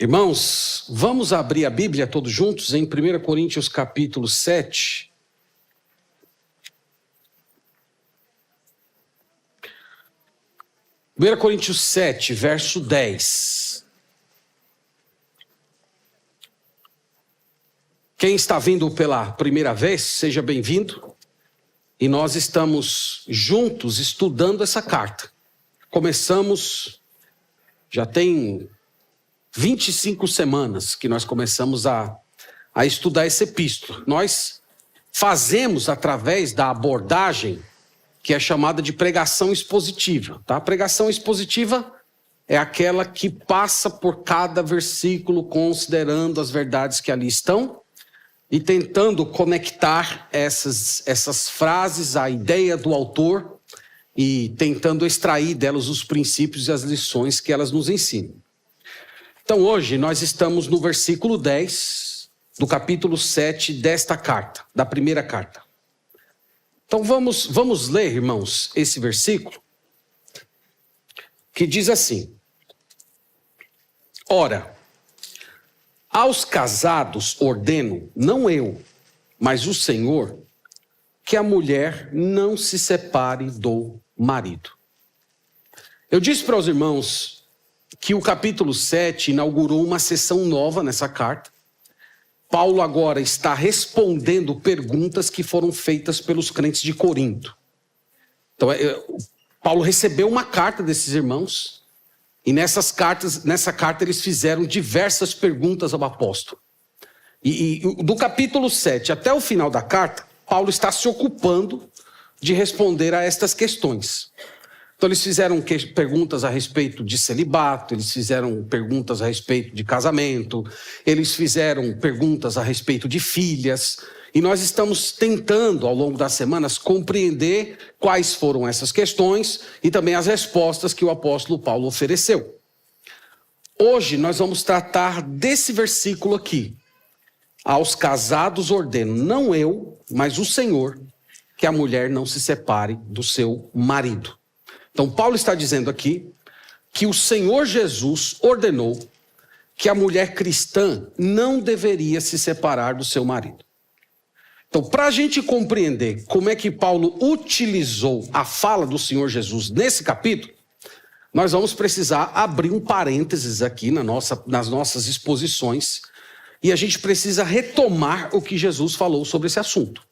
Irmãos, vamos abrir a Bíblia todos juntos em 1 Coríntios capítulo 7. Primeira Coríntios 7, verso 10. Quem está vindo pela primeira vez, seja bem-vindo. E nós estamos juntos estudando essa carta. Começamos, já tem 25 semanas que nós começamos a estudar esse epístola. Nós fazemos através da abordagem que é chamada de pregação expositiva. Tá? A pregação expositiva é aquela que passa por cada versículo considerando as verdades que ali estão e tentando conectar essas frases à ideia do autor e tentando extrair delas os princípios e as lições que elas nos ensinam. Então hoje nós estamos no versículo 10 do capítulo 7 desta carta, da primeira carta. Então vamos ler, irmãos, esse versículo que diz assim: Ora, aos casados ordeno, não eu, mas o Senhor, que a mulher não se separe do marido. Eu disse para os irmãos que o capítulo 7 inaugurou uma sessão nova nessa carta. Paulo agora está respondendo perguntas que foram feitas pelos crentes de Corinto. Então, Paulo recebeu uma carta desses irmãos, e nessa carta eles fizeram diversas perguntas ao apóstolo. E do capítulo 7 até o final da carta, Paulo está se ocupando de responder a estas questões. Então eles fizeram perguntas a respeito de celibato, eles fizeram perguntas a respeito de casamento, eles fizeram perguntas a respeito de filhas, e nós estamos tentando ao longo das semanas compreender quais foram essas questões e também as respostas que o apóstolo Paulo ofereceu. Hoje nós vamos tratar desse versículo aqui. Aos casados ordeno, não eu, mas o Senhor, que a mulher não se separe do seu marido. Então, Paulo está dizendo aqui que o Senhor Jesus ordenou que a mulher cristã não deveria se separar do seu marido. Então, para a gente compreender como é que Paulo utilizou a fala do Senhor Jesus nesse capítulo, nós vamos precisar abrir um parênteses aqui nas nossas exposições e a gente precisa retomar o que Jesus falou sobre esse assunto.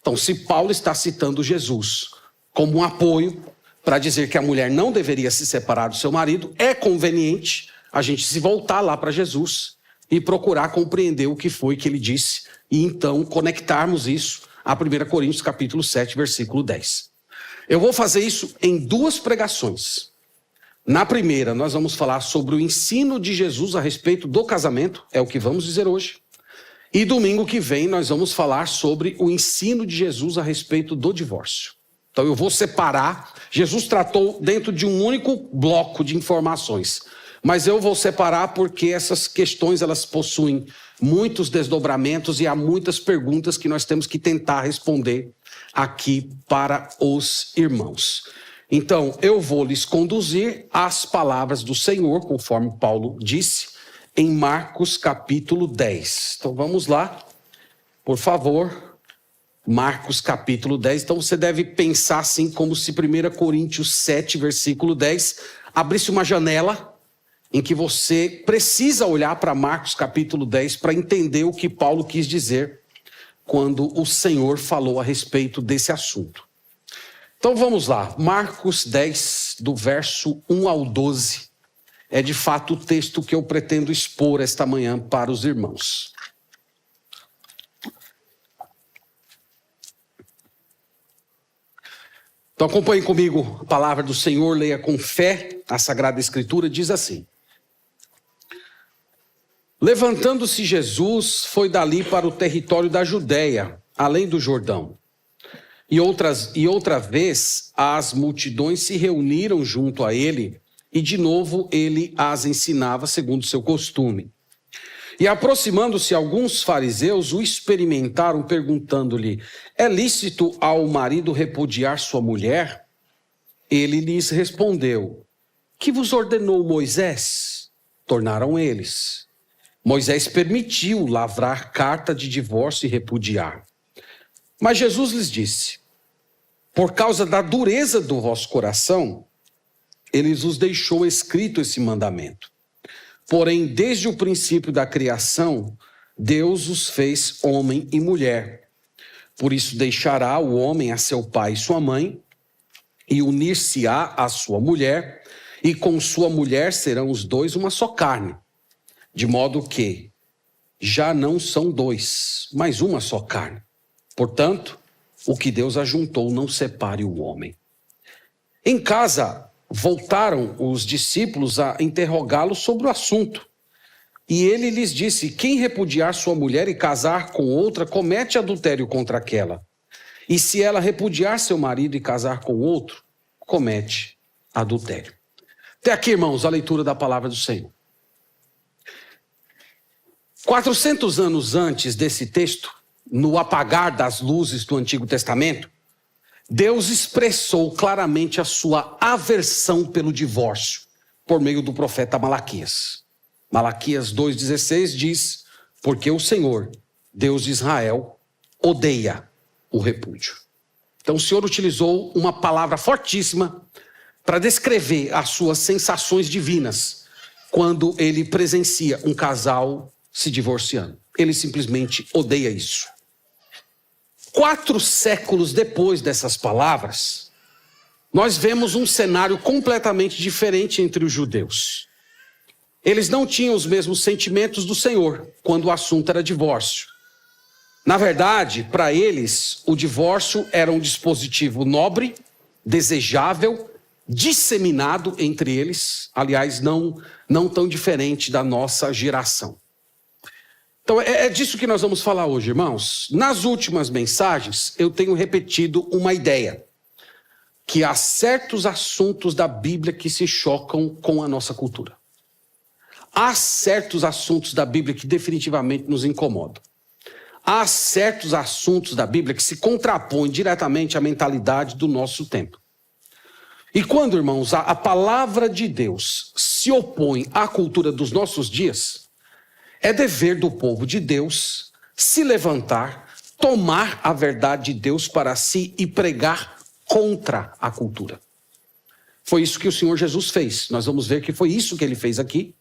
Então, se Paulo está citando Jesus como um apoio para dizer que a mulher não deveria se separar do seu marido, é conveniente a gente se voltar lá para Jesus e procurar compreender o que foi que ele disse e então conectarmos isso a 1 Coríntios capítulo 7, versículo 10. Eu vou fazer isso em duas pregações. Na primeira, nós vamos falar sobre o ensino de Jesus a respeito do casamento, é o que vamos dizer hoje. E domingo que vem nós vamos falar sobre o ensino de Jesus a respeito do divórcio. Então eu vou separar, Jesus tratou dentro de um único bloco de informações, mas eu vou separar porque essas questões elas possuem muitos desdobramentos e há muitas perguntas que nós temos que tentar responder aqui para os irmãos. Então eu vou lhes conduzir às palavras do Senhor, conforme Paulo disse, em Marcos capítulo 10. Então vamos lá, por favor. Marcos capítulo 10, então você deve pensar assim como se 1 Coríntios 7, versículo 10, abrisse uma janela em que você precisa olhar para Marcos capítulo 10 para entender o que Paulo quis dizer quando o Senhor falou a respeito desse assunto. Então vamos lá, Marcos 10, do verso 1 ao 12, é de fato o texto que eu pretendo expor esta manhã para os irmãos. Então acompanhe comigo a palavra do Senhor, leia com fé a Sagrada Escritura, diz assim: Levantando-se Jesus, foi dali para o território da Judéia, além do Jordão. E outra vez as multidões se reuniram junto a ele, e de novo ele as ensinava segundo seu costume. E aproximando-se alguns fariseus, o experimentaram perguntando-lhe: é lícito ao marido repudiar sua mulher? Ele lhes respondeu: que vos ordenou Moisés? Tornaram eles. Moisés permitiu lavrar carta de divórcio e repudiar. Mas Jesus lhes disse: por causa da dureza do vosso coração, ele vos deixou escrito esse mandamento. Porém, desde o princípio da criação, Deus os fez homem e mulher. Por isso deixará o homem a seu pai e sua mãe, e unir-se-á à sua mulher, e com sua mulher serão os dois uma só carne. De modo que já não são dois, mas uma só carne. Portanto, o que Deus ajuntou não separe o homem. Em casa, voltaram os discípulos a interrogá-lo sobre o assunto. E ele lhes disse: quem repudiar sua mulher e casar com outra, comete adultério contra aquela. E se ela repudiar seu marido e casar com outro, comete adultério. Até aqui, irmãos, a leitura da palavra do Senhor. 400 anos antes desse texto, no apagar das luzes do Antigo Testamento, Deus expressou claramente a sua aversão pelo divórcio por meio do profeta Malaquias. Malaquias 2,16 diz: porque o Senhor, Deus de Israel, odeia o repúdio. Então o Senhor utilizou uma palavra fortíssima para descrever as suas sensações divinas quando ele presencia um casal se divorciando. Ele simplesmente odeia isso. 4 séculos depois dessas palavras, nós vemos um cenário completamente diferente entre os judeus. Eles não tinham os mesmos sentimentos do Senhor quando o assunto era divórcio. Na verdade, para eles, o divórcio era um dispositivo nobre, desejável, disseminado entre eles. Aliás, não tão diferente da nossa geração. Então, é disso que nós vamos falar hoje, irmãos. Nas últimas mensagens, eu tenho repetido uma ideia: que há certos assuntos da Bíblia que se chocam com a nossa cultura. Há certos assuntos da Bíblia que definitivamente nos incomodam. Há certos assuntos da Bíblia que se contrapõem diretamente à mentalidade do nosso tempo. E quando, irmãos, a palavra de Deus se opõe à cultura dos nossos dias, é dever do povo de Deus se levantar, tomar a verdade de Deus para si e pregar contra a cultura. Foi isso que o Senhor Jesus fez. Nós vamos ver que foi isso que ele fez aqui.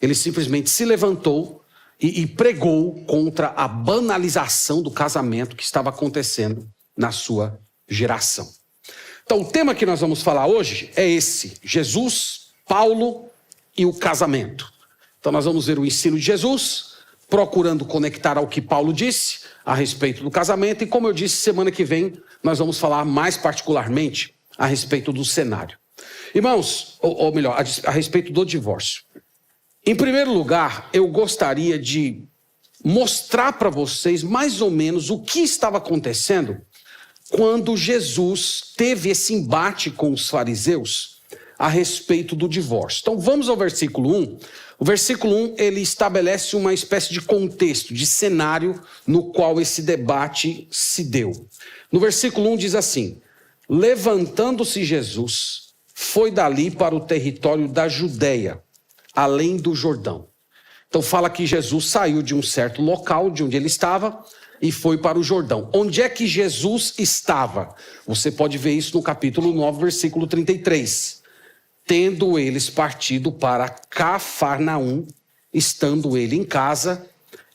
Ele simplesmente se levantou e pregou contra a banalização do casamento que estava acontecendo na sua geração. Então, o tema que nós vamos falar hoje é esse: Jesus, Paulo e o casamento. Então nós vamos ver o ensino de Jesus, procurando conectar ao que Paulo disse a respeito do casamento. E como eu disse, semana que vem nós vamos falar mais particularmente a respeito do cenário. Irmãos, ou melhor, a respeito do divórcio. Em primeiro lugar, eu gostaria de mostrar para vocês mais ou menos o que estava acontecendo quando Jesus teve esse embate com os fariseus a respeito do divórcio. Então vamos ao versículo 1. O versículo 1, ele estabelece uma espécie de contexto, de cenário no qual esse debate se deu. No versículo 1 diz assim: levantando-se Jesus, foi dali para o território da Judeia, além do Jordão. Então fala que Jesus saiu de um certo local, de onde ele estava, e foi para o Jordão. Onde é que Jesus estava? Você pode ver isso no capítulo 9, versículo 33. Tendo eles partido para Cafarnaum, estando ele em casa,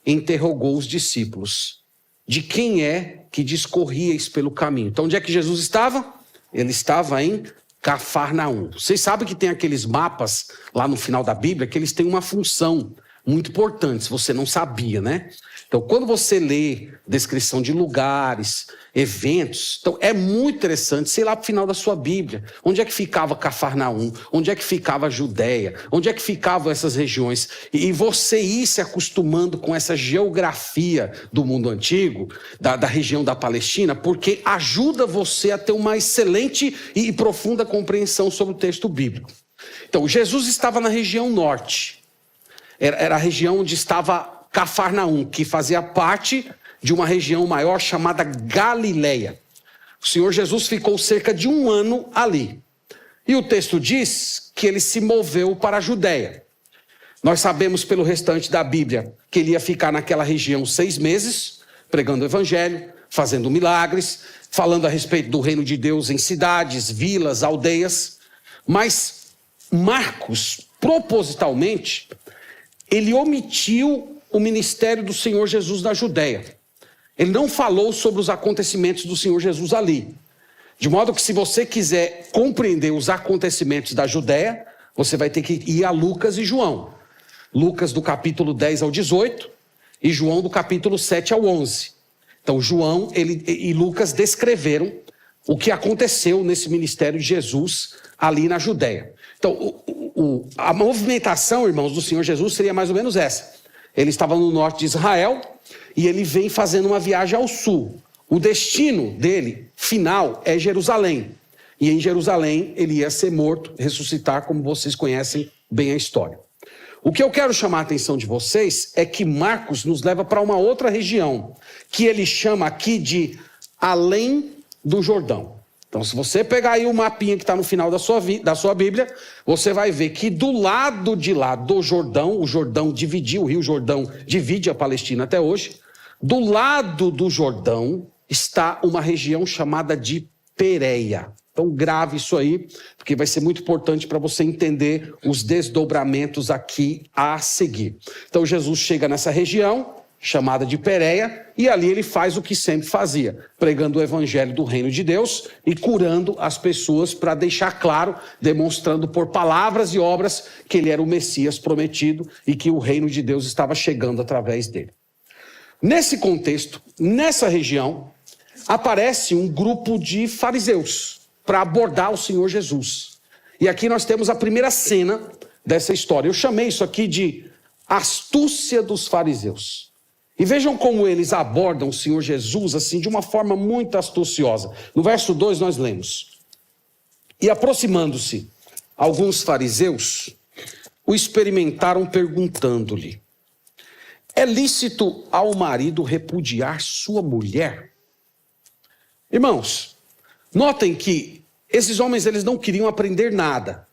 interrogou os discípulos: de quem é que discorríeis pelo caminho? Então, onde é que Jesus estava? Ele estava em Cafarnaum. Vocês sabem que tem aqueles mapas lá no final da Bíblia que eles têm uma função muito importante, se você não sabia, né? Então, quando você lê descrição de lugares, eventos, então é muito interessante, sei lá, para o final da sua Bíblia, onde é que ficava Cafarnaum, onde é que ficava a Judéia, onde é que ficavam essas regiões, e você ir se acostumando com essa geografia do mundo antigo, da região da Palestina, porque ajuda você a ter uma excelente e profunda compreensão sobre o texto bíblico. Então, Jesus estava na região norte, era a região onde estava Cafarnaum, que fazia parte de uma região maior chamada Galileia. O Senhor Jesus ficou cerca de 1 ano ali. E o texto diz que ele se moveu para a Judéia. Nós sabemos pelo restante da Bíblia que ele ia ficar naquela região 6 meses, pregando o evangelho, fazendo milagres, falando a respeito do reino de Deus em cidades, vilas, aldeias. Mas Marcos, propositalmente, ele omitiu o ministério do Senhor Jesus na Judéia. Ele não falou sobre os acontecimentos do Senhor Jesus ali. De modo que, se você quiser compreender os acontecimentos da Judéia, você vai ter que ir a Lucas e João. Lucas do capítulo 10 ao 18 e João do capítulo 7 ao 11. Então, João e Lucas descreveram o que aconteceu nesse ministério de Jesus ali na Judéia. Então, a movimentação, irmãos, do Senhor Jesus seria mais ou menos essa. Ele estava no norte de Israel e ele vem fazendo uma viagem ao sul. O destino dele, final, é Jerusalém. E em Jerusalém ele ia ser morto, ressuscitar, como vocês conhecem bem a história. O que eu quero chamar a atenção de vocês é que Marcos nos leva para uma outra região, que ele chama aqui de além do Jordão. Então, se você pegar aí o mapinha que está no final da sua Bíblia, você vai ver que do lado de lá do Jordão, o Jordão dividiu, o rio Jordão divide a Palestina até hoje, do lado do Jordão está uma região chamada de Pérea. Então grave isso aí, porque vai ser muito importante para você entender os desdobramentos aqui a seguir. Então Jesus chega nessa região, chamada de Pérea, e ali ele faz o que sempre fazia, pregando o evangelho do reino de Deus e curando as pessoas para deixar claro, demonstrando por palavras e obras que ele era o Messias prometido e que o reino de Deus estava chegando através dele. Nesse contexto, nessa região, aparece um grupo de fariseus para abordar o Senhor Jesus. E aqui nós temos a primeira cena dessa história. Eu chamei isso aqui de astúcia dos fariseus. E vejam como eles abordam o Senhor Jesus assim de uma forma muito astuciosa. No verso 2 nós lemos: e aproximando-se alguns fariseus, o experimentaram perguntando-lhe: é lícito ao marido repudiar sua mulher? Irmãos, notem que esses homens eles não queriam aprender nada.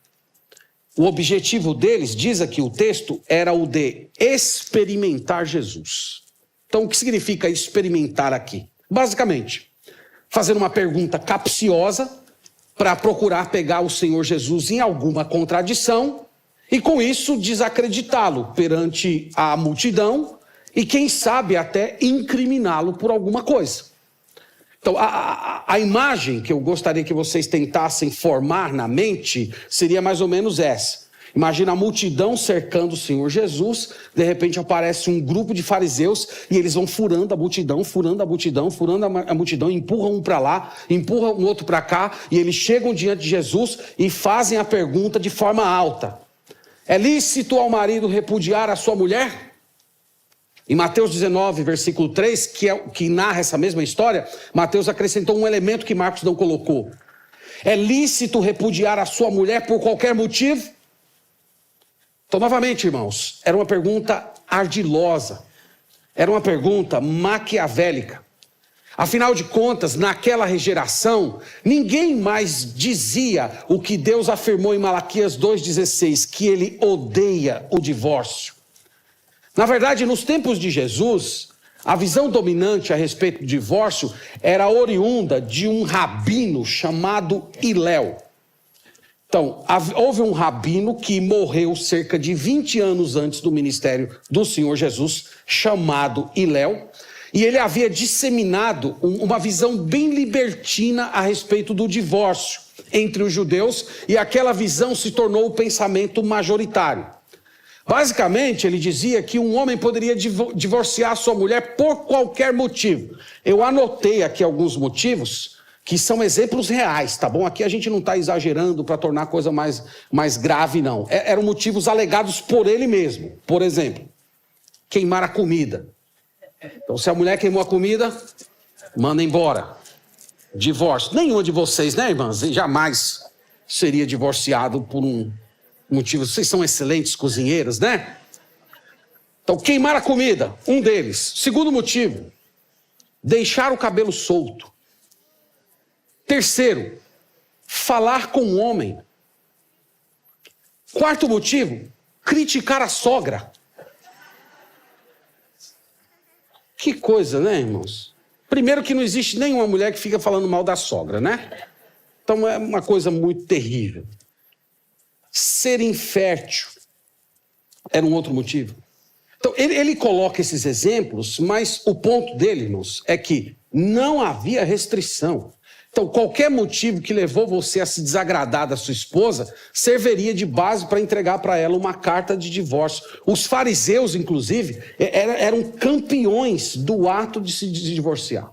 O objetivo deles, diz aqui o texto, era o de experimentar Jesus. Então, o que significa experimentar aqui? Basicamente, fazer uma pergunta capciosa para procurar pegar o Senhor Jesus em alguma contradição e, com isso, desacreditá-lo perante a multidão e, quem sabe, até incriminá-lo por alguma coisa. Então, a imagem que eu gostaria que vocês tentassem formar na mente seria mais ou menos essa. Imagina a multidão cercando o Senhor Jesus, de repente aparece um grupo de fariseus e eles vão furando a multidão, empurram um para lá, empurram um outro para cá, e eles chegam diante de Jesus e fazem a pergunta de forma alta: é lícito ao marido repudiar a sua mulher? Em Mateus 19, versículo 3, que narra essa mesma história, Mateus acrescentou um elemento que Marcos não colocou. É lícito repudiar a sua mulher por qualquer motivo? Então, novamente, irmãos, era uma pergunta ardilosa, era uma pergunta maquiavélica. Afinal de contas, naquela geração, ninguém mais dizia o que Deus afirmou em Malaquias 2,16, que ele odeia o divórcio. Na verdade, nos tempos de Jesus, a visão dominante a respeito do divórcio era oriunda de um rabino chamado Hilel. Então, houve um rabino que morreu cerca de 20 anos antes do ministério do Senhor Jesus, chamado Hilel, e ele havia disseminado uma visão bem libertina a respeito do divórcio entre os judeus, e aquela visão se tornou o pensamento majoritário. Basicamente, ele dizia que um homem poderia divorciar sua mulher por qualquer motivo. Eu anotei aqui alguns motivos que são exemplos reais, tá bom? Aqui a gente não está exagerando para tornar a coisa mais grave, não. Eram motivos alegados por ele mesmo. Por exemplo, queimar a comida. Então, se a mulher queimou a comida, manda embora. Divórcio. Nenhuma de vocês, né, irmãs? Jamais seria divorciado por um motivo. Vocês são excelentes cozinheiras, né? Então, queimar a comida, um deles. Segundo motivo, deixar o cabelo solto. Terceiro, falar com um homem. Quarto motivo, criticar a sogra. Que coisa, né, irmãos? Primeiro que não existe nenhuma mulher que fica falando mal da sogra, né? Então é uma coisa muito terrível. Ser infértil era um outro motivo. Então ele coloca esses exemplos, mas o ponto dele, irmãos, é que não havia restrição. Então, qualquer motivo que levou você a se desagradar da sua esposa, serviria de base para entregar para ela uma carta de divórcio. Os fariseus, inclusive, eram campeões do ato de se divorciar.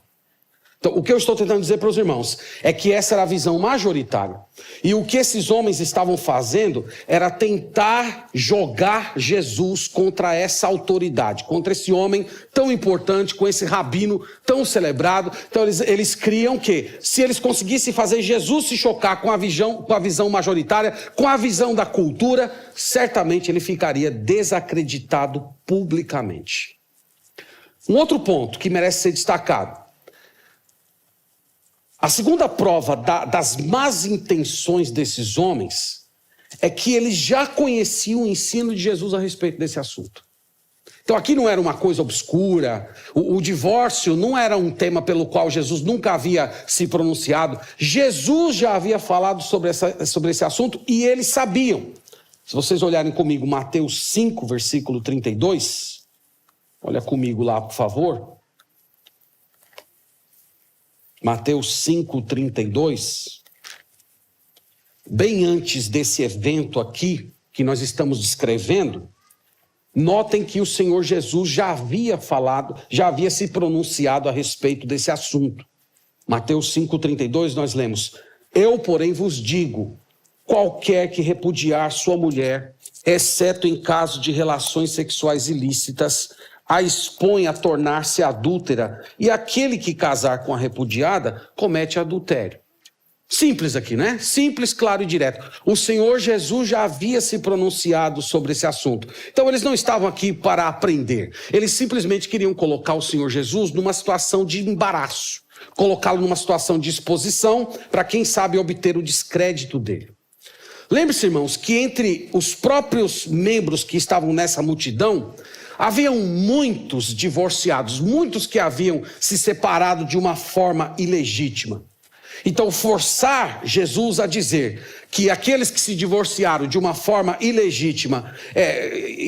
Então, o que eu estou tentando dizer para os irmãos é que essa era a visão majoritária. E o que esses homens estavam fazendo era tentar jogar Jesus contra essa autoridade, contra esse homem tão importante, com esse rabino tão celebrado. Então, eles criam que, se eles conseguissem fazer Jesus se chocar com a visão majoritária, com a visão da cultura, certamente ele ficaria desacreditado publicamente. Um outro ponto que merece ser destacado. A segunda prova das más intenções desses homens é que eles já conheciam o ensino de Jesus a respeito desse assunto. Então aqui não era uma coisa obscura, o divórcio não era um tema pelo qual Jesus nunca havia se pronunciado. Jesus já havia falado sobre esse assunto e eles sabiam. Se vocês olharem comigo Mateus 5, versículo 32, olha comigo lá, por favor. Mateus 5, 32, bem antes desse evento aqui, que nós estamos descrevendo, notem que o Senhor Jesus já havia falado, já havia se pronunciado a respeito desse assunto. Mateus 5, 32, nós lemos: Eu, porém, vos digo, qualquer que repudiar sua mulher, exceto em caso de relações sexuais ilícitas, a expõe a tornar-se adúltera, e aquele que casar com a repudiada comete adultério. Simples aqui, né? Simples, claro e direto. O Senhor Jesus já havia se pronunciado sobre esse assunto. Então eles não estavam aqui para aprender. Eles simplesmente queriam colocar o Senhor Jesus numa situação de embaraço. Colocá-lo numa situação de exposição para, quem sabe, obter o descrédito dele. Lembre-se, irmãos, que entre os próprios membros que estavam nessa multidão, haviam muitos divorciados, muitos que haviam se separado de uma forma ilegítima. Então, forçar Jesus a dizer que aqueles que se divorciaram de uma forma ilegítima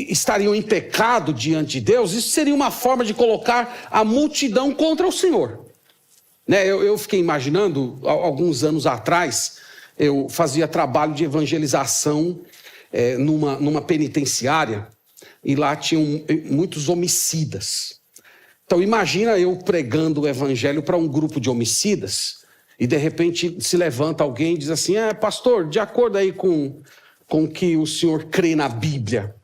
estariam em pecado diante de Deus, isso seria uma forma de colocar a multidão contra o Senhor. Né? Eu fiquei imaginando, alguns anos atrás, eu fazia trabalho de evangelização numa penitenciária, e lá tinham muitos homicidas. Então imagina eu pregando o evangelho para um grupo de homicidas, e de repente se levanta alguém e diz assim: pastor, de acordo aí com o que o senhor crê na Bíblia,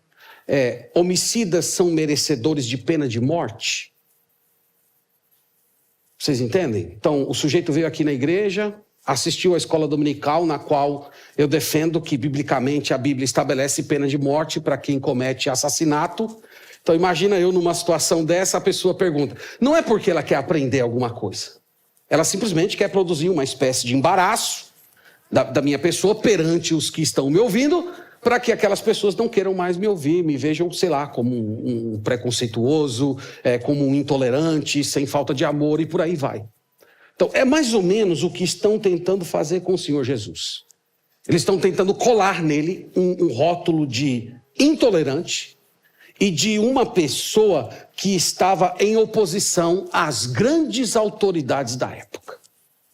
homicidas são merecedores de pena de morte? Vocês entendem? Então o sujeito veio aqui na igreja, assistiu à escola dominical, na qual eu defendo que, biblicamente, a Bíblia estabelece pena de morte para quem comete assassinato. Então, imagina eu numa situação dessa, a pessoa pergunta. Não é porque ela quer aprender alguma coisa. Ela simplesmente quer produzir uma espécie de embaraço da minha pessoa perante os que estão me ouvindo, para que aquelas pessoas não queiram mais me ouvir, me vejam, sei lá, como um preconceituoso, como um intolerante, sem falta de amor, e por aí vai. Então, é mais ou menos o que estão tentando fazer com o Senhor Jesus. Eles estão tentando colar nele um rótulo de intolerante e de uma pessoa que estava em oposição às grandes autoridades da época.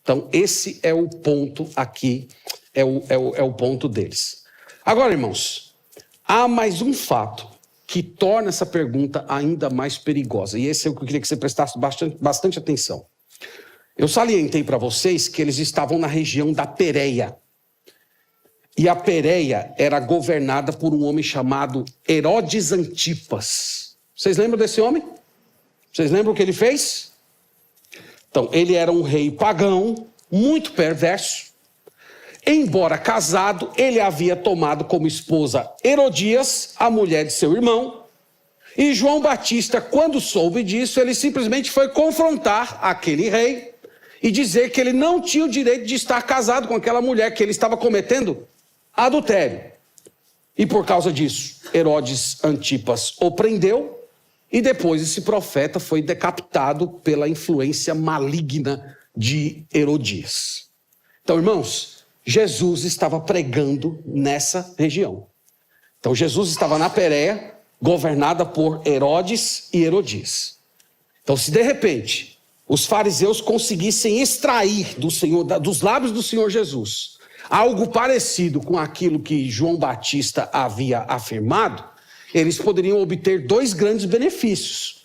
Então, esse é o ponto aqui, é o ponto deles. Agora, irmãos, há mais um fato que torna essa pergunta ainda mais perigosa. E esse é o que eu queria que você prestasse bastante atenção. Eu salientei para vocês que eles estavam na região da Pérea. E a Pérea era governada por um homem chamado Herodes Antipas. Vocês lembram desse homem? Vocês lembram o que ele fez? Então, ele era um rei pagão, muito perverso. Embora casado, ele havia tomado como esposa Herodias, a mulher de seu irmão. E João Batista, quando soube disso, ele simplesmente foi confrontar aquele rei e dizer que ele não tinha o direito de estar casado com aquela mulher, que ele estava cometendo adultério. E por causa disso, Herodes Antipas o prendeu, e depois esse profeta foi decapitado pela influência maligna de Herodias. Então, irmãos, Jesus estava pregando nessa região. Então, Jesus estava na Pérea, governada por Herodes e Herodias. Então, se de repente os fariseus conseguissem extrair dos lábios do Senhor Jesus algo parecido com aquilo que João Batista havia afirmado, eles poderiam obter dois grandes benefícios.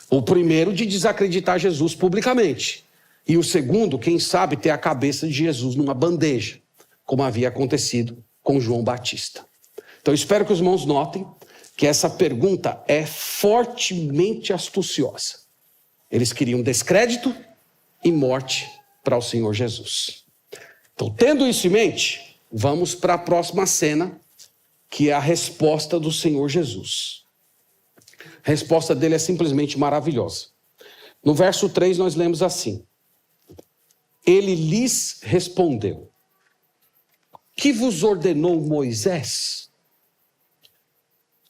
O primeiro, de desacreditar Jesus publicamente. E o segundo, quem sabe, ter a cabeça de Jesus numa bandeja, como havia acontecido com João Batista. Então, espero que os irmãos notem que essa pergunta é fortemente astuciosa. Eles queriam descrédito e morte para o Senhor Jesus. Então, tendo isso em mente, vamos para a próxima cena, que é a resposta do Senhor Jesus. A resposta dele é simplesmente maravilhosa. No verso 3 nós lemos assim: ele lhes respondeu: que vos ordenou Moisés?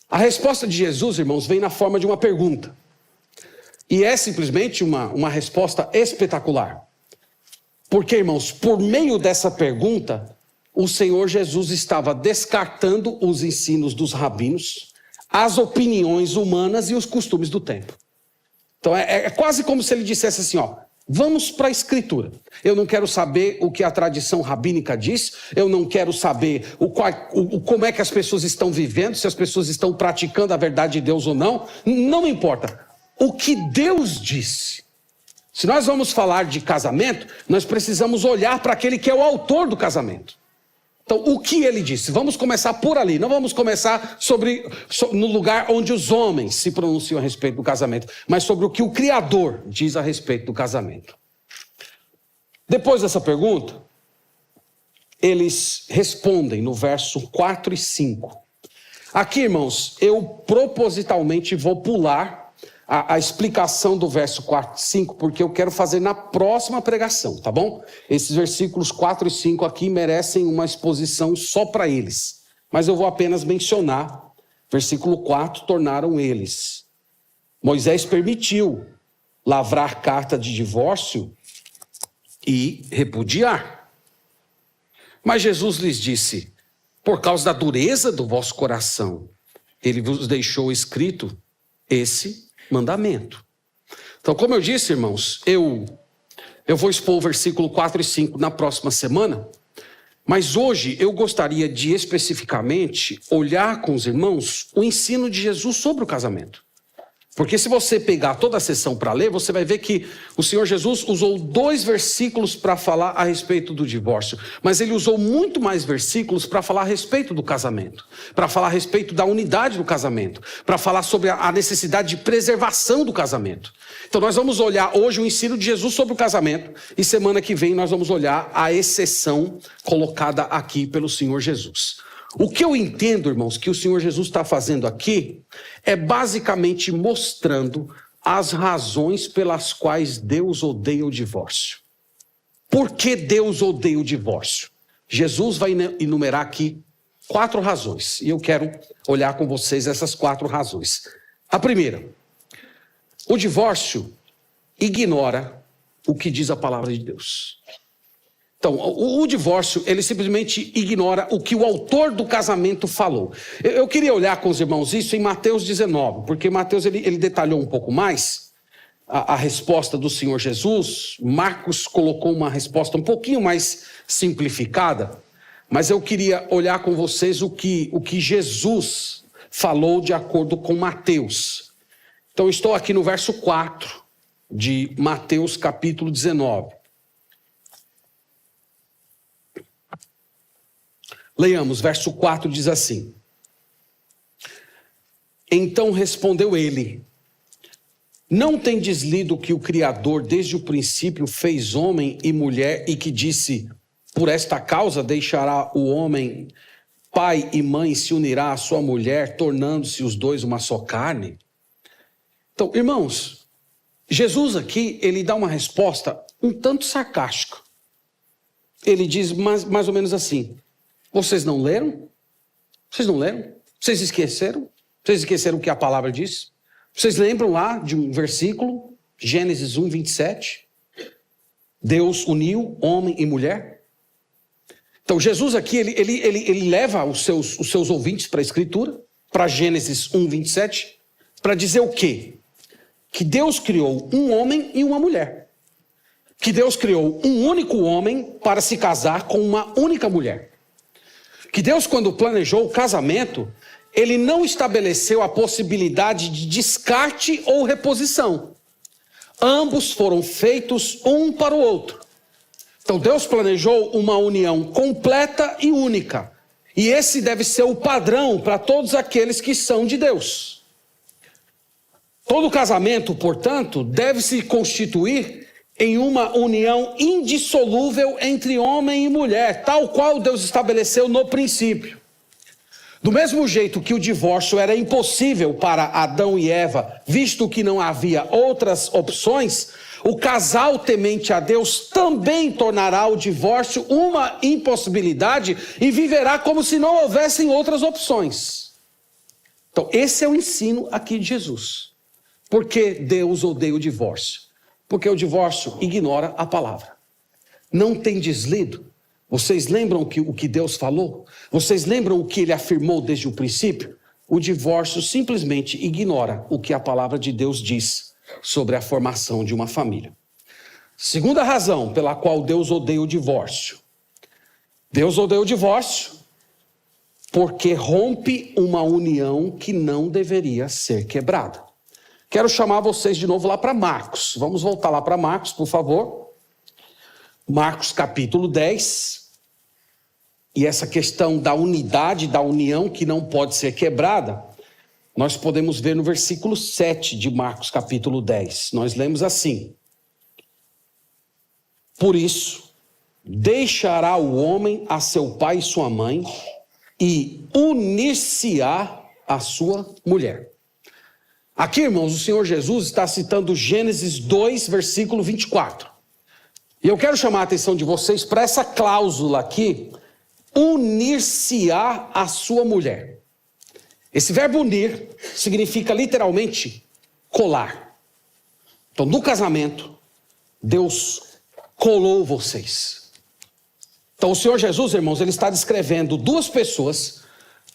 A resposta de Jesus, irmãos, vem na forma de uma pergunta. E é simplesmente uma resposta espetacular. Porque, irmãos, por meio dessa pergunta, o Senhor Jesus estava descartando os ensinos dos rabinos, as opiniões humanas e os costumes do tempo. Então é quase como se ele dissesse assim, vamos para a Escritura. Eu não quero saber o que a tradição rabínica diz, eu não quero saber como é que as pessoas estão vivendo, se as pessoas estão praticando a verdade de Deus ou não, não me importa. O que Deus disse. Se nós vamos falar de casamento, nós precisamos olhar para aquele que é o autor do casamento. Então, o que ele disse? Vamos começar por ali, não vamos começar no lugar onde os homens se pronunciam a respeito do casamento, mas sobre o que o Criador diz a respeito do casamento. Depois dessa pergunta, eles respondem no verso 4 e 5. Aqui, irmãos, eu propositalmente vou pular a explicação do verso 4 e 5, porque eu quero fazer na próxima pregação, tá bom? Esses versículos 4 e 5 aqui merecem uma exposição só para eles. Mas eu vou apenas mencionar. Versículo 4, tornaram eles. Moisés permitiu lavrar carta de divórcio e repudiar. Mas Jesus lhes disse: por causa da dureza do vosso coração, ele vos deixou escrito esse mandamento. Então, como eu disse, irmãos, eu vou expor o versículo 4 e 5 na próxima semana, mas hoje eu gostaria de especificamente olhar com os irmãos o ensino de Jesus sobre o casamento. Porque se você pegar toda a sessão para ler, você vai ver que o Senhor Jesus usou 2 versículos para falar a respeito do divórcio. Mas ele usou muito mais versículos para falar a respeito do casamento. Para falar a respeito da unidade do casamento. Para falar sobre a necessidade de preservação do casamento. Então nós vamos olhar hoje o ensino de Jesus sobre o casamento. E semana que vem nós vamos olhar a exceção colocada aqui pelo Senhor Jesus. O que eu entendo, irmãos, que o Senhor Jesus está fazendo aqui é basicamente mostrando as razões pelas quais Deus odeia o divórcio. Por que Deus odeia o divórcio? Jesus vai enumerar aqui 4 razões, e eu quero olhar com vocês essas 4 razões. A primeira, o divórcio ignora o que diz a palavra de Deus. Então, o divórcio, ele simplesmente ignora o que o autor do casamento falou. Eu queria olhar com os irmãos isso em Mateus 19, porque Mateus ele detalhou um pouco mais a resposta do Senhor Jesus. Marcos colocou uma resposta um pouquinho mais simplificada, mas eu queria olhar com vocês o que Jesus falou de acordo com Mateus. Então, estou aqui no verso 4 de Mateus capítulo 19. Leiamos, verso 4 diz assim: então respondeu ele: não tendes lido que o Criador desde o princípio fez homem e mulher, e que disse: por esta causa deixará o homem pai e mãe, se unirá à sua mulher, tornando-se os dois uma só carne? Então, irmãos, Jesus aqui, ele dá uma resposta um tanto sarcástica. Ele diz mais ou menos assim: vocês não leram? Vocês não leram? Vocês esqueceram? Vocês esqueceram o que a palavra diz? Vocês lembram lá de um versículo, Gênesis 1, 27? Deus uniu homem e mulher. Então Jesus aqui, ele leva os seus ouvintes para a Escritura, para Gênesis 1, 27, para dizer o quê? Que Deus criou um homem e uma mulher. Que Deus criou um único homem para se casar com uma única mulher. Que Deus, quando planejou o casamento, ele não estabeleceu a possibilidade de descarte ou reposição. Ambos foram feitos um para o outro. Então Deus planejou uma união completa e única. E esse deve ser o padrão para todos aqueles que são de Deus. Todo casamento, portanto, deve se constituir em uma união indissolúvel entre homem e mulher, tal qual Deus estabeleceu no princípio. Do mesmo jeito que o divórcio era impossível para Adão e Eva, visto que não havia outras opções, o casal temente a Deus também tornará o divórcio uma impossibilidade e viverá como se não houvessem outras opções. Então, esse é o ensino aqui de Jesus. Por que Deus odeia o divórcio? Porque o divórcio ignora a palavra. Não tem deslido. Vocês lembram o que Deus falou? Vocês lembram o que ele afirmou desde o princípio? O divórcio simplesmente ignora o que a palavra de Deus diz sobre a formação de uma família. Segunda razão pela qual Deus odeia o divórcio. Deus odeia o divórcio porque rompe uma união que não deveria ser quebrada. Quero chamar vocês de novo lá para Marcos. Vamos voltar lá para Marcos, por favor. Marcos capítulo 10. E essa questão da unidade, da união que não pode ser quebrada, nós podemos ver no versículo 7 de Marcos capítulo 10. Nós lemos assim: por isso, deixará o homem a seu pai e sua mãe e unir-se-á à sua mulher. Aqui, irmãos, o Senhor Jesus está citando Gênesis 2, versículo 24. E eu quero chamar a atenção de vocês para essa cláusula aqui, unir-se-á à sua mulher. Esse verbo unir significa literalmente colar. Então, no casamento, Deus colou vocês. Então, o Senhor Jesus, irmãos, ele está descrevendo duas pessoas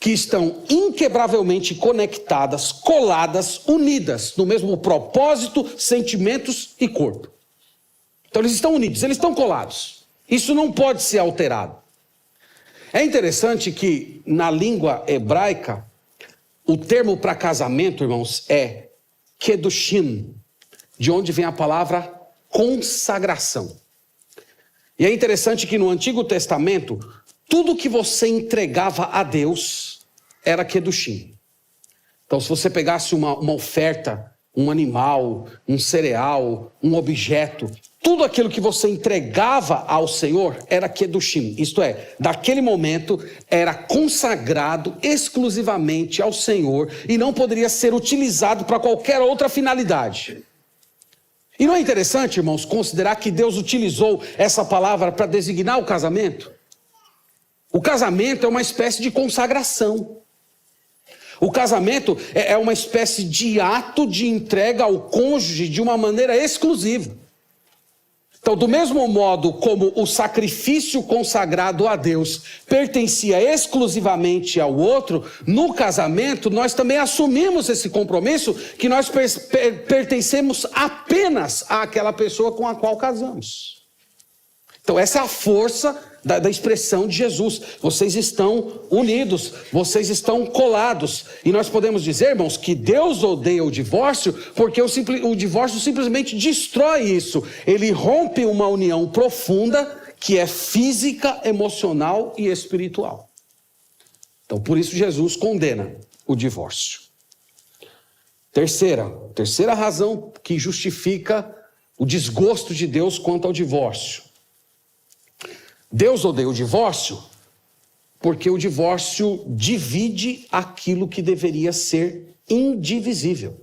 que estão inquebravelmente conectadas, coladas, unidas no mesmo propósito, sentimentos e corpo. Então eles estão unidos, eles estão colados. Isso não pode ser alterado. É interessante que na língua hebraica, o termo para casamento, irmãos, é kedushim, de onde vem a palavra consagração. E é interessante que no Antigo Testamento, tudo que você entregava a Deus era kedushim. Então, se você pegasse uma oferta, um animal, um cereal, um objeto, tudo aquilo que você entregava ao Senhor era kedushim. Isto é, daquele momento era consagrado exclusivamente ao Senhor e não poderia ser utilizado para qualquer outra finalidade. E não é interessante, irmãos, considerar que Deus utilizou essa palavra para designar o casamento? O casamento é uma espécie de consagração. O casamento é uma espécie de ato de entrega ao cônjuge de uma maneira exclusiva. Então, do mesmo modo como o sacrifício consagrado a Deus pertencia exclusivamente ao outro, no casamento nós também assumimos esse compromisso que nós pertencemos apenas àquela pessoa com a qual casamos. Então, essa é a força da expressão de Jesus. Vocês estão unidos, vocês estão colados. E nós podemos dizer, irmãos, que Deus odeia o divórcio porque o divórcio simplesmente destrói isso. Ele rompe uma união profunda que é física, emocional e espiritual. Então, por isso Jesus condena o divórcio. Terceira razão que justifica o desgosto de Deus quanto ao divórcio. Deus odeia o divórcio porque o divórcio divide aquilo que deveria ser indivisível.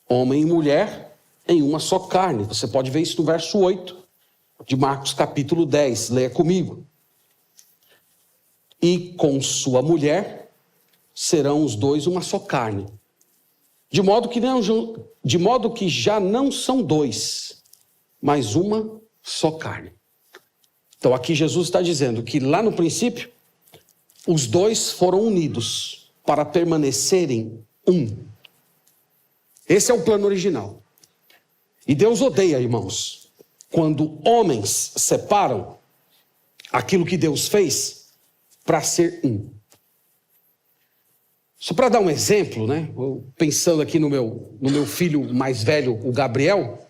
Homem e mulher em uma só carne. Você pode ver isso no verso 8 de Marcos capítulo 10. Leia comigo. E com sua mulher serão os dois uma só carne. De modo que já não são dois, mas uma só carne. Então aqui Jesus está dizendo que lá no princípio, os dois foram unidos para permanecerem um. Esse é o plano original. E Deus odeia, irmãos, quando homens separam aquilo que Deus fez para ser um. Só para dar um exemplo, né? Pensando aqui no meu filho mais velho, o Gabriel,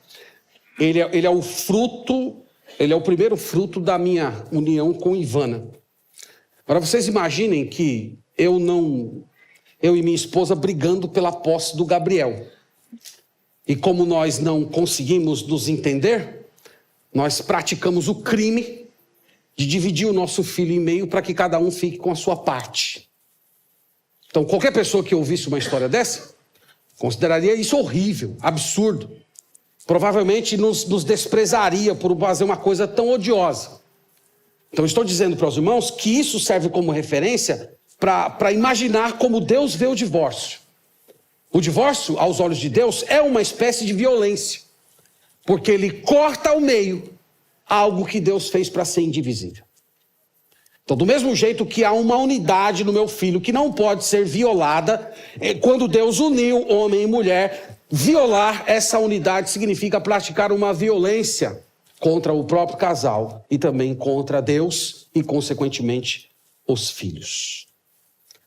ele é o fruto, ele é o primeiro fruto da minha união com Ivana. Agora vocês imaginem que eu e minha esposa brigando pela posse do Gabriel. E como nós não conseguimos nos entender, nós praticamos o crime de dividir o nosso filho em meio para que cada um fique com a sua parte. Então, qualquer pessoa que ouvisse uma história dessa, consideraria isso horrível, absurdo. Provavelmente nos desprezaria por fazer uma coisa tão odiosa. Então, estou dizendo para os irmãos que isso serve como referência para imaginar como Deus vê o divórcio. O divórcio, aos olhos de Deus, é uma espécie de violência, porque ele corta ao meio algo que Deus fez para ser indivisível. Então, do mesmo jeito que há uma unidade no meu filho que não pode ser violada, quando Deus uniu homem e mulher, violar essa unidade significa praticar uma violência contra o próprio casal e também contra Deus e, consequentemente, os filhos.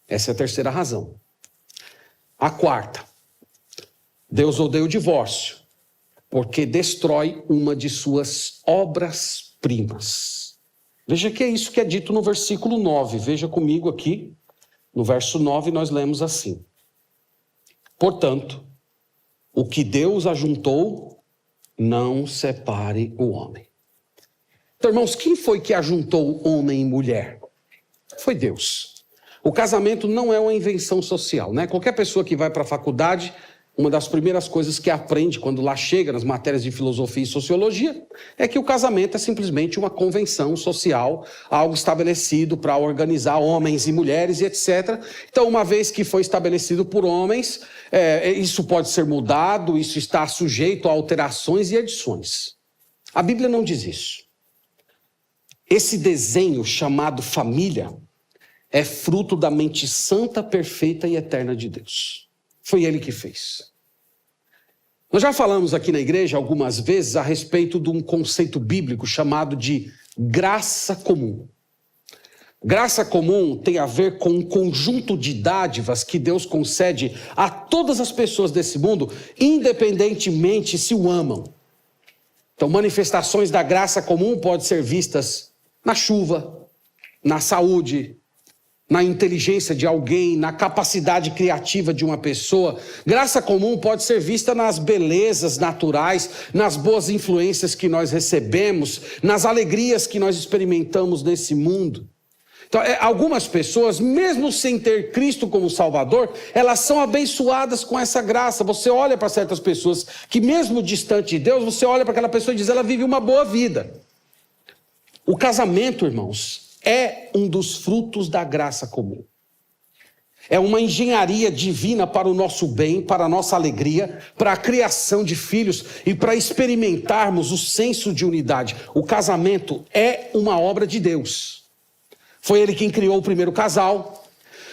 Essa é a terceira razão. A quarta, Deus odeia o divórcio, porque destrói uma de suas obras-primas. Veja que é isso que é dito no versículo 9. Veja comigo aqui, no verso 9 nós lemos assim. Portanto, o que Deus ajuntou, não separe o homem. Então, irmãos, quem foi que ajuntou homem e mulher? Foi Deus. O casamento não é uma invenção social, né? Qualquer pessoa que vai para a faculdade, uma das primeiras coisas que aprende quando lá chega nas matérias de filosofia e sociologia é que o casamento é simplesmente uma convenção social, algo estabelecido para organizar homens e mulheres e etc. Então, uma vez que foi estabelecido por homens, isso pode ser mudado, isso está sujeito a alterações e edições. A Bíblia não diz isso. Esse desenho chamado família é fruto da mente santa, perfeita e eterna de Deus. Foi Ele que fez. Nós já falamos aqui na igreja algumas vezes a respeito de um conceito bíblico chamado de graça comum. Graça comum tem a ver com um conjunto de dádivas que Deus concede a todas as pessoas desse mundo, independentemente se o amam. Então, manifestações da graça comum podem ser vistas na chuva, na saúde, na inteligência de alguém, na capacidade criativa de uma pessoa. Graça comum pode ser vista nas belezas naturais, nas boas influências que nós recebemos, nas alegrias que nós experimentamos nesse mundo. Então, algumas pessoas, mesmo sem ter Cristo como Salvador, elas são abençoadas com essa graça. Você olha para certas pessoas que, mesmo distante de Deus, você olha para aquela pessoa e diz, ela vive uma boa vida. O casamento, irmãos, é um dos frutos da graça comum. É uma engenharia divina para o nosso bem, para a nossa alegria, para a criação de filhos e para experimentarmos o senso de unidade. O casamento é uma obra de Deus. Foi Ele quem criou o primeiro casal.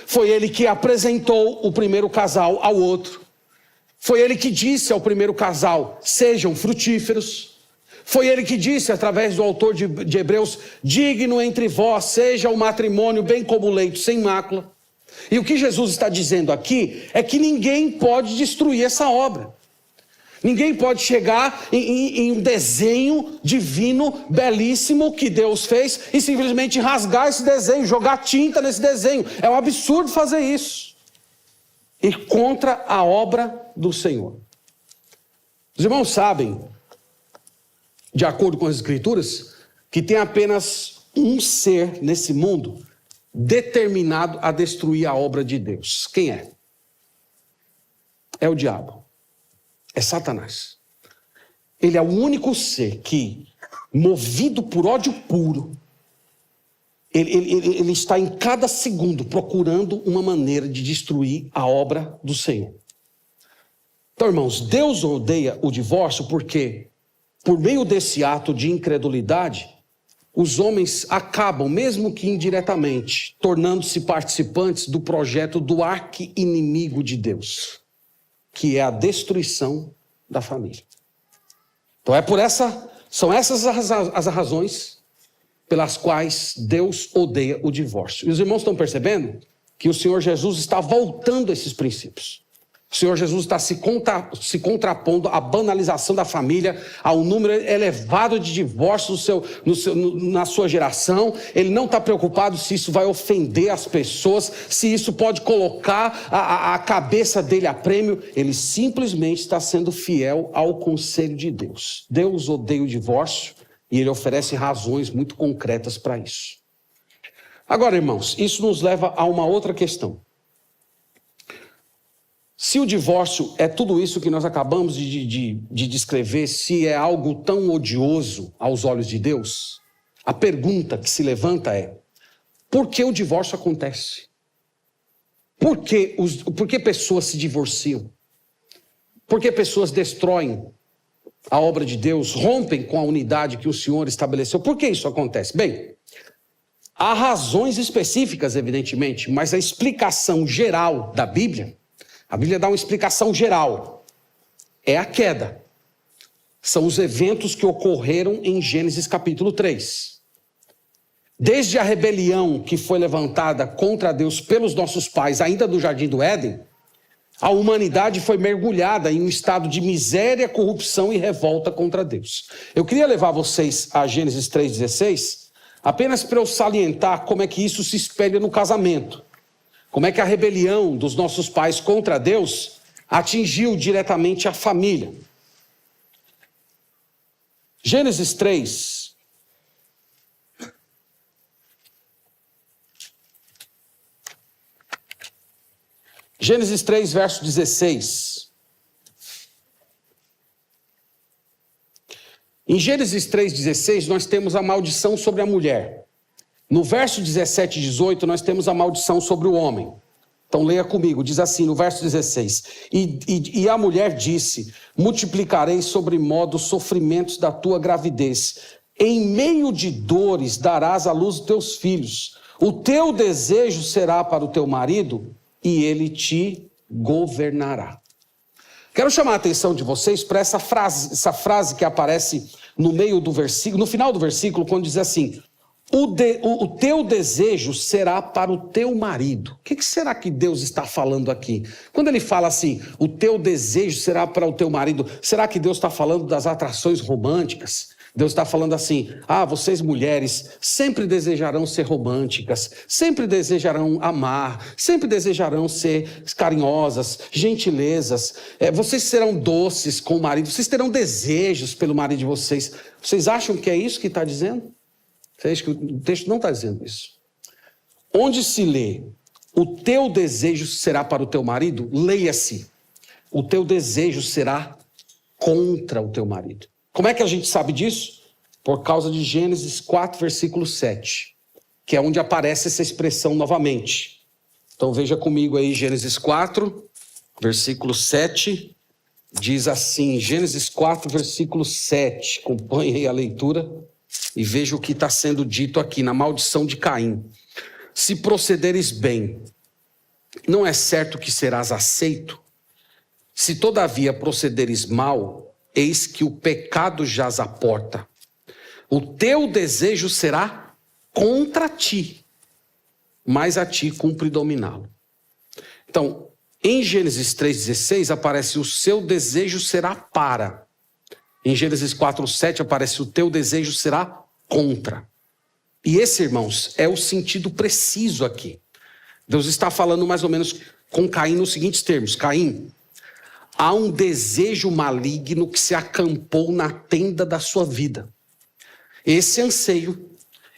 Foi Ele que apresentou o primeiro casal ao outro. Foi Ele que disse ao primeiro casal, sejam frutíferos. Foi Ele que disse, através do autor de Hebreus, digno entre vós seja o matrimônio bem como o leito, sem mácula. E o que Jesus está dizendo aqui é que ninguém pode destruir essa obra. Ninguém pode chegar em um desenho divino, belíssimo, que Deus fez, e simplesmente rasgar esse desenho, jogar tinta nesse desenho. É um absurdo fazer isso. Ir contra a obra do Senhor. Os irmãos sabem, de acordo com as Escrituras, que tem apenas um ser nesse mundo determinado a destruir a obra de Deus. Quem é? É o diabo. É Satanás. Ele é o único ser que, movido por ódio puro, ele está em cada segundo procurando uma maneira de destruir a obra do Senhor. Então, irmãos, Deus odeia o divórcio porque, por meio desse ato de incredulidade, os homens acabam, mesmo que indiretamente, tornando-se participantes do projeto do arqui-inimigo de Deus, que é a destruição da família. Então são essas as razões pelas quais Deus odeia o divórcio. E os irmãos estão percebendo que o Senhor Jesus está voltando a esses princípios. O Senhor Jesus está se contrapondo à banalização da família, ao número elevado de divórcios na sua geração. Ele não está preocupado se isso vai ofender as pessoas, se isso pode colocar a cabeça dele a prêmio. Ele simplesmente está sendo fiel ao conselho de Deus. Deus odeia o divórcio e ele oferece razões muito concretas para isso. Agora, irmãos, isso nos leva a uma outra questão. Se o divórcio é tudo isso que nós acabamos de descrever, se é algo tão odioso aos olhos de Deus, a pergunta que se levanta é: por que o divórcio acontece? Por que pessoas se divorciam? Por que pessoas destroem a obra de Deus, rompem com a unidade que o Senhor estabeleceu? Por que isso acontece? Bem, há razões específicas, evidentemente, mas a explicação geral da Bíblia, a Bíblia dá uma explicação geral. É a queda. São os eventos que ocorreram em Gênesis capítulo 3. Desde a rebelião que foi levantada contra Deus pelos nossos pais, ainda do Jardim do Éden, a humanidade foi mergulhada em um estado de miséria, corrupção e revolta contra Deus. Eu queria levar vocês a Gênesis 3,16, apenas para eu salientar como é que isso se espelha no casamento. Como é que a rebelião dos nossos pais contra Deus atingiu diretamente a família. Gênesis 3. Gênesis 3, verso 16. Em Gênesis 3,16, nós temos a maldição sobre a mulher. No verso 17 e 18, nós temos a maldição sobre o homem. Então leia comigo, diz assim no verso 16. E a mulher disse: multiplicarei sobremodo os sofrimentos da tua gravidez. Em meio de dores darás à luz os teus filhos. O teu desejo será para o teu marido e ele te governará. Quero chamar a atenção de vocês para essa frase que aparece no meio do versículo, no final do versículo, quando diz assim: o teu desejo será para o teu marido. O que será que Deus está falando aqui? Quando ele fala assim, o teu desejo será para o teu marido, será que Deus está falando das atrações românticas? Deus está falando assim: vocês mulheres sempre desejarão ser românticas, sempre desejarão amar, sempre desejarão ser carinhosas, gentilezas, vocês serão doces com o marido, vocês terão desejos pelo marido de vocês. Vocês acham que é isso que está dizendo? O texto não está dizendo isso. Onde se lê, o teu desejo será para o teu marido, leia-se, o teu desejo será contra o teu marido. Como é que a gente sabe disso? Por causa de Gênesis 4, versículo 7, que é onde aparece essa expressão novamente. Então veja comigo aí, Gênesis 4, versículo 7, diz assim, Gênesis 4, versículo 7, acompanhe aí a leitura e veja o que está sendo dito aqui na maldição de Caim. Se procederes bem, não é certo que serás aceito? Se todavia procederes mal, eis que o pecado jaz à porta. O teu desejo será contra ti, mas a ti cumpre dominá-lo. Então, em Gênesis 3,16 aparece o seu desejo será para. Em Gênesis 4,7 aparece o teu desejo será contra. E esse, irmãos, é o sentido preciso aqui. Deus está falando mais ou menos com Caim nos seguintes termos. Caim, há um desejo maligno que se acampou na tenda da sua vida. Esse anseio,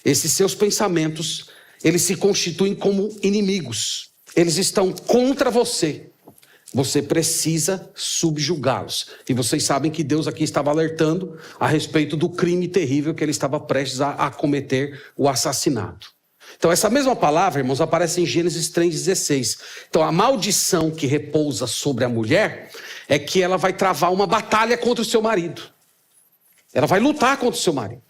esses seus pensamentos, eles se constituem como inimigos. Eles estão contra você. Você precisa subjugá-los. E vocês sabem que Deus aqui estava alertando a respeito do crime terrível que ele estava prestes a cometer, o assassinato. Então, essa mesma palavra, irmãos, aparece em Gênesis 3,16. Então, a maldição que repousa sobre a mulher é que ela vai travar uma batalha contra o seu marido. Ela vai lutar contra o seu marido.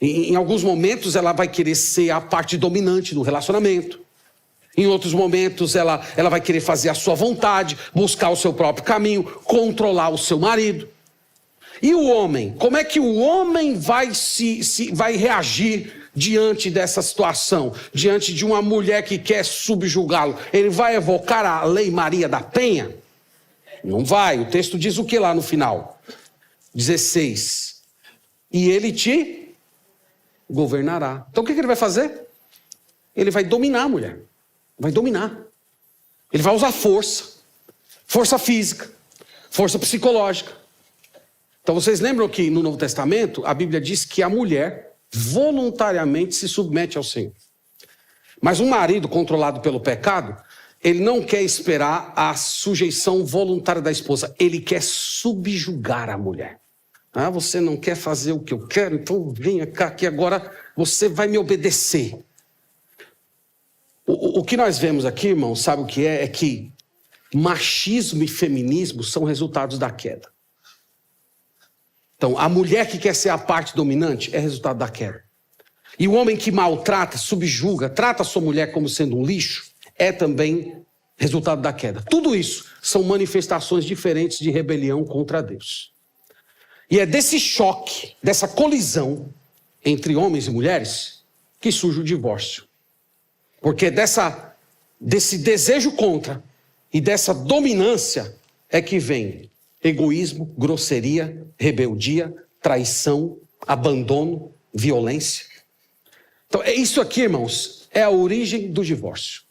Em alguns momentos, ela vai querer ser a parte dominante no relacionamento. Em outros momentos, ela vai querer fazer a sua vontade, buscar o seu próprio caminho, controlar o seu marido. E o homem? Como é que o homem vai reagir diante dessa situação? Diante de uma mulher que quer subjugá-lo? Ele vai evocar a Lei Maria da Penha? Não vai. O texto diz o que lá no final? 16. E ele te governará. Então o que ele vai fazer? Ele vai dominar a mulher. Vai dominar. Ele vai usar força física, força psicológica. Então vocês lembram que no Novo Testamento a Bíblia diz que a mulher voluntariamente se submete ao Senhor. Mas um marido controlado pelo pecado, ele não quer esperar a sujeição voluntária da esposa, ele quer subjugar a mulher. Ah, você não quer fazer o que eu quero, então venha cá que agora você vai me obedecer. O que nós vemos aqui, irmão, sabe o que é? É que machismo e feminismo são resultados da queda. Então, a mulher que quer ser a parte dominante é resultado da queda. E o homem que maltrata, subjuga, trata a sua mulher como sendo um lixo, é também resultado da queda. Tudo isso são manifestações diferentes de rebelião contra Deus. E é desse choque, dessa colisão entre homens e mulheres, que surge o divórcio. Porque desse desejo contra e dessa dominância é que vem egoísmo, grosseria, rebeldia, traição, abandono, violência. Então, isso aqui, irmãos, é a origem do divórcio.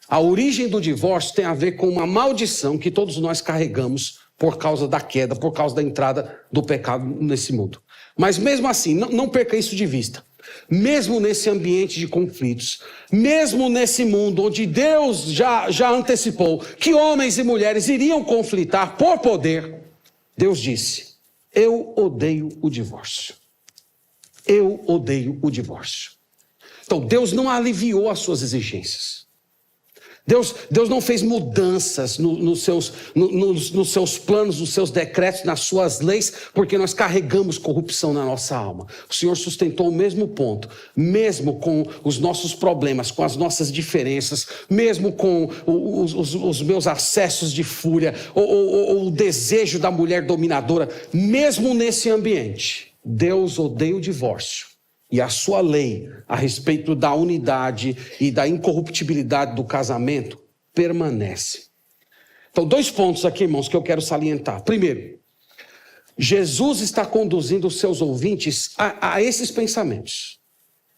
A origem do divórcio tem a ver com uma maldição que todos nós carregamos por causa da queda, por causa da entrada do pecado nesse mundo. Mas mesmo assim, não perca isso de vista. Mesmo nesse ambiente de conflitos, mesmo nesse mundo onde Deus já antecipou que homens e mulheres iriam conflitar por poder, Deus disse: eu odeio o divórcio. Eu odeio o divórcio. Então Deus não aliviou as suas exigências. Deus não fez mudanças nos seus planos, nos seus decretos, nas suas leis, porque nós carregamos corrupção na nossa alma. O Senhor sustentou o mesmo ponto, mesmo com os nossos problemas, com as nossas diferenças, mesmo com os meus acessos de fúria, ou o desejo da mulher dominadora, mesmo nesse ambiente, Deus odeia o divórcio. E a sua lei a respeito da unidade e da incorruptibilidade do casamento permanece. Então, 2 pontos aqui, irmãos, que eu quero salientar. Primeiro, Jesus está conduzindo os seus ouvintes a esses pensamentos.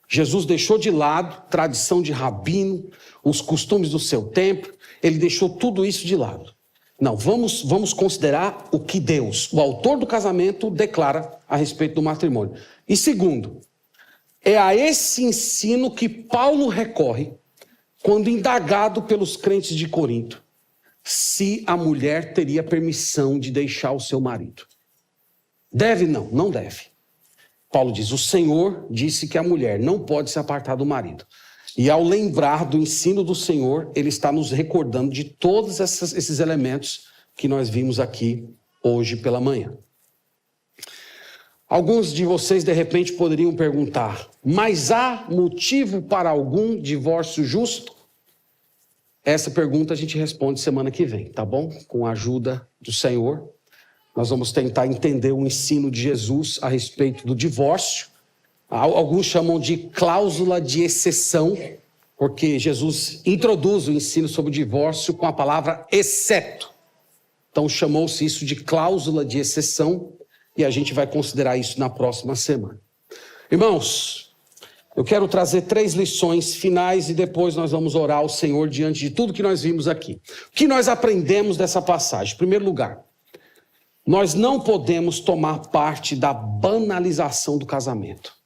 Jesus deixou de lado tradição de rabino, os costumes do seu tempo, ele deixou tudo isso de lado. Não, vamos considerar o que Deus, o autor do casamento, declara a respeito do matrimônio. E segundo, é a esse ensino que Paulo recorre quando indagado pelos crentes de Corinto se a mulher teria permissão de deixar o seu marido. Deve? Não deve. Paulo diz: o Senhor disse que a mulher não pode se apartar do marido. E ao lembrar do ensino do Senhor, ele está nos recordando de todos esses elementos que nós vimos aqui hoje pela manhã. Alguns de vocês, de repente, poderiam perguntar: mas há motivo para algum divórcio justo? Essa pergunta a gente responde semana que vem, tá bom? Com a ajuda do Senhor. Nós vamos tentar entender o ensino de Jesus a respeito do divórcio. Alguns chamam de cláusula de exceção, porque Jesus introduz o ensino sobre o divórcio com a palavra exceto. Então chamou-se isso de cláusula de exceção. E a gente vai considerar isso na próxima semana. Irmãos, eu quero trazer 3 lições finais e depois nós vamos orar ao Senhor diante de tudo que nós vimos aqui. O que nós aprendemos dessa passagem? Em primeiro lugar, nós não podemos tomar parte da banalização do casamento.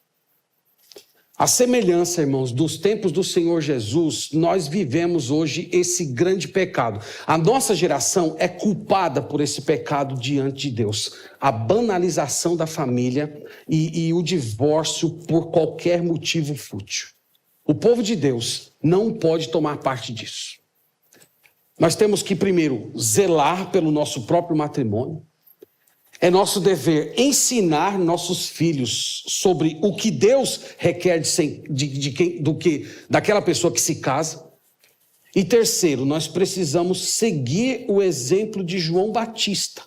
A semelhança, irmãos, dos tempos do Senhor Jesus, nós vivemos hoje esse grande pecado. A nossa geração é culpada por esse pecado diante de Deus. A banalização da família e o divórcio por qualquer motivo fútil. O povo de Deus não pode tomar parte disso. Nós temos que, primeiro, zelar pelo nosso próprio matrimônio. É nosso dever ensinar nossos filhos sobre o que Deus requer daquela pessoa que se casa. E terceiro, nós precisamos seguir o exemplo de João Batista,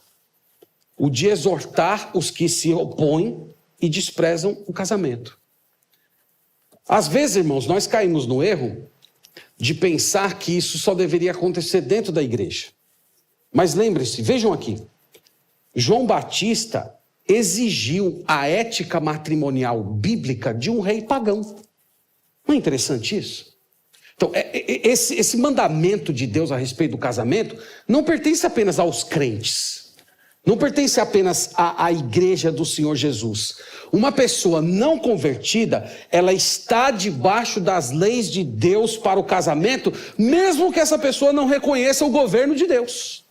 o de exortar os que se opõem e desprezam o casamento. Às vezes, irmãos, nós caímos no erro de pensar que isso só deveria acontecer dentro da igreja. Mas lembre-se, vejam aqui, João Batista exigiu a ética matrimonial bíblica de um rei pagão. Não é interessante isso? Então, esse mandamento de Deus a respeito do casamento não pertence apenas aos crentes. Não pertence apenas à igreja do Senhor Jesus. Uma pessoa não convertida, ela está debaixo das leis de Deus para o casamento, mesmo que essa pessoa não reconheça o governo de Deus.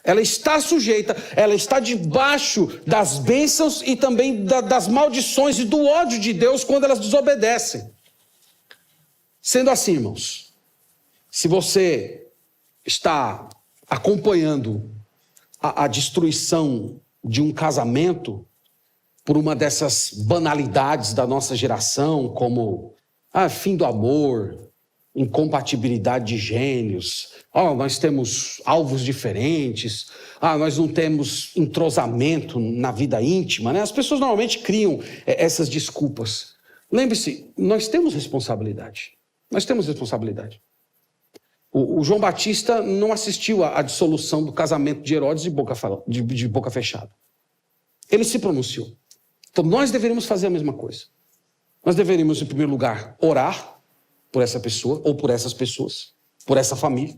Ela está sujeita, ela está debaixo das bênçãos e também das maldições e do ódio de Deus quando elas desobedecem. Sendo assim, irmãos, se você está acompanhando a destruição de um casamento por uma dessas banalidades da nossa geração, como fim do amor, incompatibilidade de gênios, nós temos alvos diferentes, nós não temos entrosamento na vida íntima, né? As pessoas normalmente criam essas desculpas. Lembre-se, nós temos responsabilidade. Nós temos responsabilidade. O João Batista não assistiu à dissolução do casamento de Herodes de boca fechada. Ele se pronunciou. Então nós deveríamos fazer a mesma coisa. Nós deveríamos, em primeiro lugar, orar por essa pessoa, ou por essas pessoas, por essa família.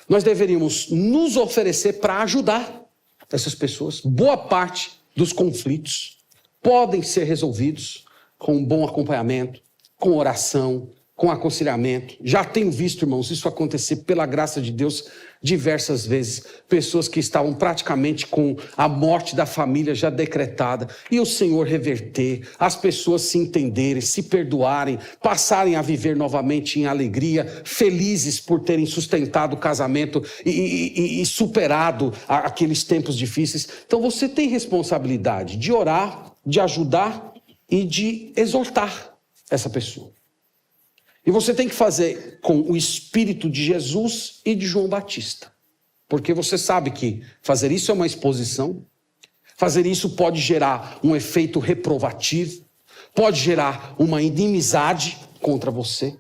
Nós deveríamos nos oferecer para ajudar essas pessoas. Boa parte dos conflitos podem ser resolvidos com um bom acompanhamento, com oração, com aconselhamento. Já tenho visto, irmãos, isso acontecer pela graça de Deus diversas vezes. Pessoas que estavam praticamente com a morte da família já decretada. E o Senhor reverter, as pessoas se entenderem, se perdoarem, passarem a viver novamente em alegria, felizes por terem sustentado o casamento e superado aqueles tempos difíceis. Então você tem responsabilidade de orar, de ajudar e de exortar essa pessoa. E você tem que fazer com o espírito de Jesus e de João Batista. Porque você sabe que fazer isso é uma exposição. Fazer isso pode gerar um efeito reprovativo. Pode gerar uma inimizade contra você.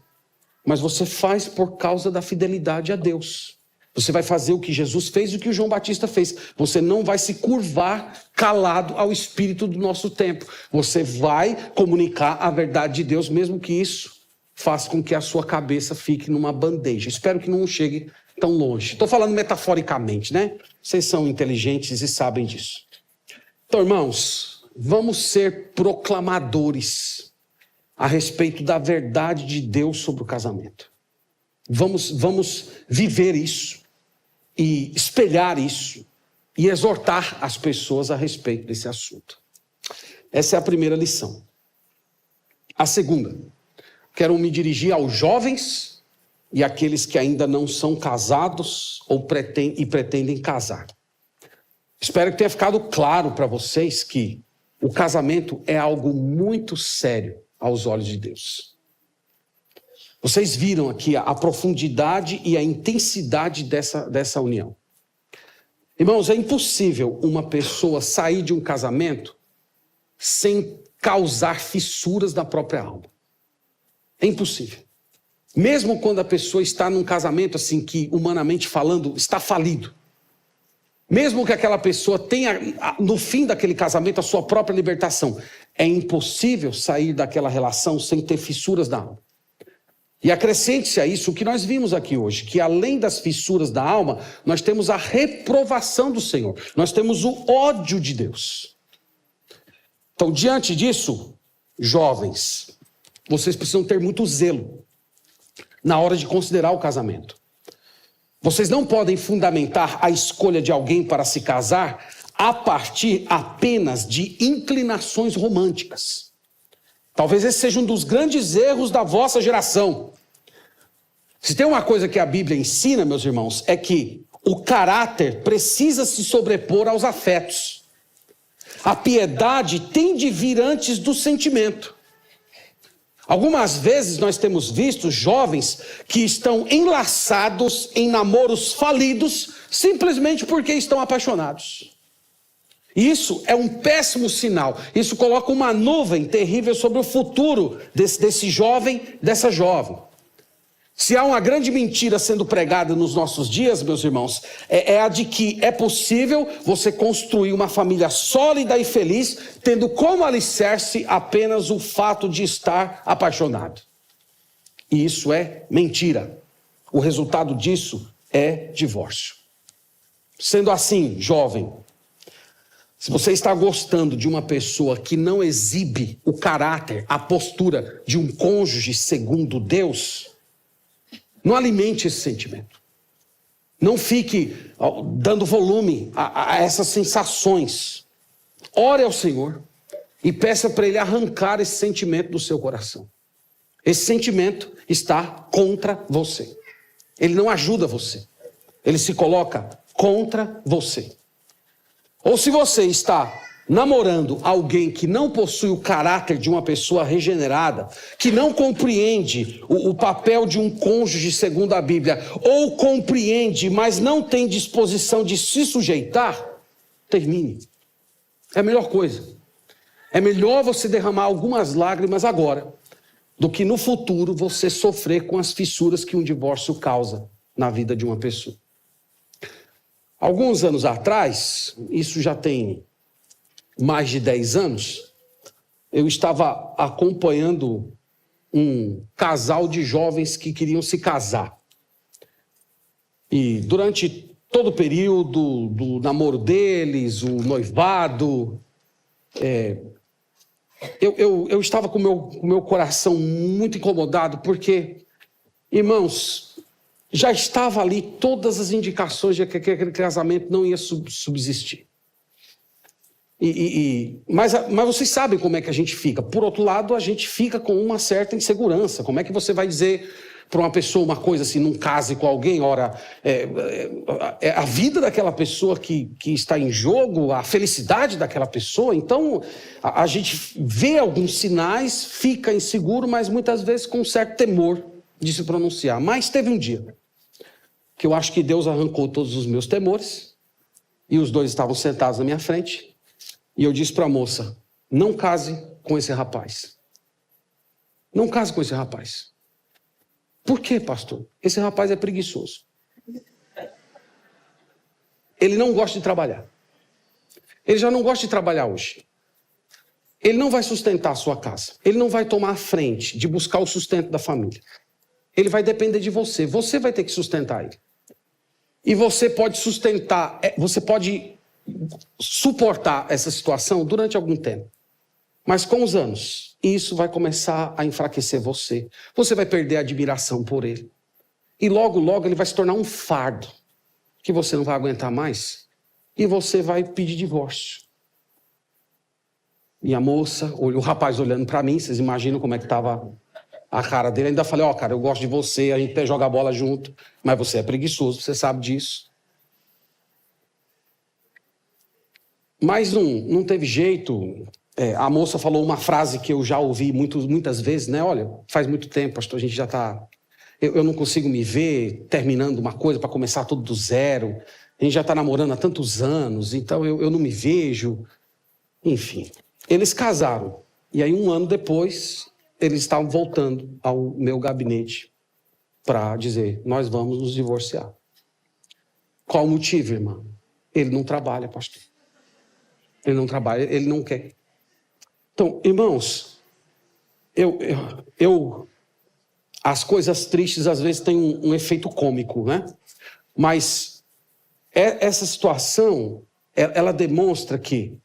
Mas você faz por causa da fidelidade a Deus. Você vai fazer o que Jesus fez e o que o João Batista fez. Você não vai se curvar calado ao espírito do nosso tempo. Você vai comunicar a verdade de Deus, mesmo que isso faz com que a sua cabeça fique numa bandeja. Espero que não chegue tão longe. Estou falando metaforicamente, né? Vocês são inteligentes e sabem disso. Então, irmãos, vamos ser proclamadores a respeito da verdade de Deus sobre o casamento. Vamos viver isso e espelhar isso e exortar as pessoas a respeito desse assunto. Essa é a primeira lição. A segunda. Quero me dirigir aos jovens e àqueles que ainda não são casados ou pretendem casar. Espero que tenha ficado claro para vocês que o casamento é algo muito sério aos olhos de Deus. Vocês viram aqui a profundidade e a intensidade dessa união. Irmãos, é impossível uma pessoa sair de um casamento sem causar fissuras na própria alma. É impossível. Mesmo quando a pessoa está num casamento assim que, humanamente falando, está falido. Mesmo que aquela pessoa tenha, no fim daquele casamento, a sua própria libertação. É impossível sair daquela relação sem ter fissuras na alma. E acrescente-se a isso o que nós vimos aqui hoje, que além das fissuras da alma, nós temos a reprovação do Senhor. Nós temos o ódio de Deus. Então, diante disso, jovens, vocês precisam ter muito zelo na hora de considerar o casamento. Vocês não podem fundamentar a escolha de alguém para se casar a partir apenas de inclinações românticas. Talvez esse seja um dos grandes erros da vossa geração. Se tem uma coisa que a Bíblia ensina, meus irmãos, é que o caráter precisa se sobrepor aos afetos. A piedade tem de vir antes do sentimento. Algumas vezes nós temos visto jovens que estão enlaçados em namoros falidos simplesmente porque estão apaixonados. Isso é um péssimo sinal. Isso coloca uma nuvem terrível sobre o futuro desse jovem, dessa jovem. Se há uma grande mentira sendo pregada nos nossos dias, meus irmãos, é a de que é possível você construir uma família sólida e feliz, tendo como alicerce apenas o fato de estar apaixonado. E isso é mentira. O resultado disso é divórcio. Sendo assim, jovem, se você está gostando de uma pessoa que não exibe o caráter, a postura de um cônjuge segundo Deus, não alimente esse sentimento. Não fique dando volume a essas sensações. Ore ao Senhor e peça para Ele arrancar esse sentimento do seu coração. Esse sentimento está contra você. Ele não ajuda você. Ele se coloca contra você. Ou se você está namorando alguém que não possui o caráter de uma pessoa regenerada, que não compreende o papel de um cônjuge segundo a Bíblia, ou compreende, mas não tem disposição de se sujeitar, termine. É a melhor coisa. É melhor você derramar algumas lágrimas agora, do que no futuro você sofrer com as fissuras que um divórcio causa na vida de uma pessoa. Alguns anos atrás, isso já tem mais de 10 anos, eu estava acompanhando um casal de jovens que queriam se casar. E durante todo o período do namoro deles, o noivado, eu estava com o meu coração muito incomodado, porque, irmãos, já estava ali todas as indicações de que aquele casamento não ia subsistir. Mas vocês sabem como é que a gente fica. Por outro lado, a gente fica com uma certa insegurança. Como é que você vai dizer para uma pessoa uma coisa assim, não case com alguém? Ora, é a vida daquela pessoa que está em jogo, a felicidade daquela pessoa. Então, a gente vê alguns sinais, fica inseguro, mas muitas vezes com um certo temor de se pronunciar. Mas teve um dia que eu acho que Deus arrancou todos os meus temores, e os dois estavam sentados na minha frente. E eu disse para a moça, não case com esse rapaz. Não case com esse rapaz. Por quê, pastor? Esse rapaz é preguiçoso. Ele não gosta de trabalhar. Ele já não gosta de trabalhar hoje. Ele não vai sustentar a sua casa. Ele não vai tomar a frente de buscar o sustento da família. Ele vai depender de você. Você vai ter que sustentar ele. E você pode sustentar, você pode suportar essa situação durante algum tempo. Mas com os anos, isso vai começar a enfraquecer você. Você vai perder a admiração por ele. E logo, logo ele vai se tornar um fardo que você não vai aguentar mais. E você vai pedir divórcio. E a moça, o rapaz olhando para mim, vocês imaginam como é que estava a cara dele. Ainda falei, cara, eu gosto de você, a gente até joga bola junto, mas você é preguiçoso, você sabe disso. Mas não teve jeito. A moça falou uma frase que eu já ouvi muitas vezes, né? Olha, faz muito tempo, pastor, a gente já está... Eu não consigo me ver terminando uma coisa para começar tudo do zero. A gente já está namorando há tantos anos, então eu não me vejo. Enfim, eles casaram. E aí, 1 ano depois, eles estavam voltando ao meu gabinete para dizer, nós vamos nos divorciar. Qual o motivo, irmã? Ele não trabalha, pastor. Ele não trabalha, ele não quer. Então, irmãos, as coisas tristes às vezes têm um efeito cômico, né? Mas essa situação, ela demonstra que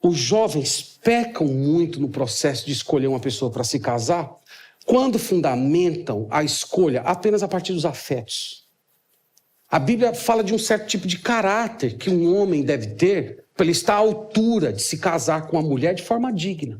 os jovens pecam muito no processo de escolher uma pessoa para se casar, quando fundamentam a escolha apenas a partir dos afetos. A Bíblia fala de um certo tipo de caráter que um homem deve ter para ele estar à altura de se casar com uma mulher de forma digna.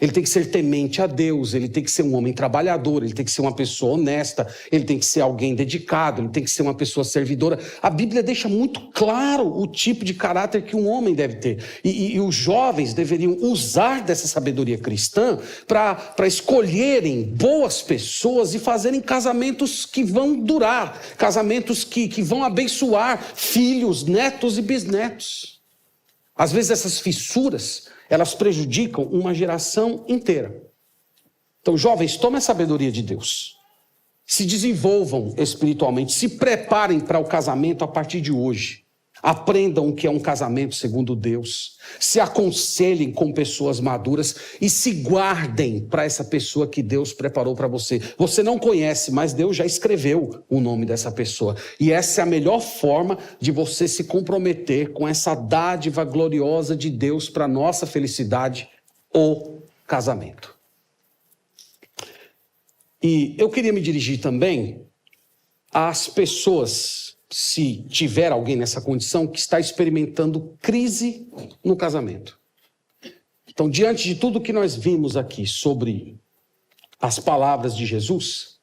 Ele tem que ser temente a Deus, ele tem que ser um homem trabalhador, ele tem que ser uma pessoa honesta, ele tem que ser alguém dedicado, ele tem que ser uma pessoa servidora. A Bíblia deixa muito claro o tipo de caráter que um homem deve ter. E os jovens deveriam usar dessa sabedoria cristã para escolherem boas pessoas e fazerem casamentos que vão durar, casamentos que vão abençoar filhos, netos e bisnetos. Às vezes essas fissuras, elas prejudicam uma geração inteira. Então, jovens, tomem a sabedoria de Deus. Se desenvolvam espiritualmente, se preparem para o casamento a partir de hoje. Aprendam o que é um casamento segundo Deus. Se aconselhem com pessoas maduras e se guardem para essa pessoa que Deus preparou para você. Você não conhece, mas Deus já escreveu o nome dessa pessoa. E essa é a melhor forma de você se comprometer com essa dádiva gloriosa de Deus para a nossa felicidade, o casamento. E eu queria me dirigir também às pessoas, se tiver alguém nessa condição, que está experimentando crise no casamento. Então, diante de tudo que nós vimos aqui sobre as palavras de Jesus,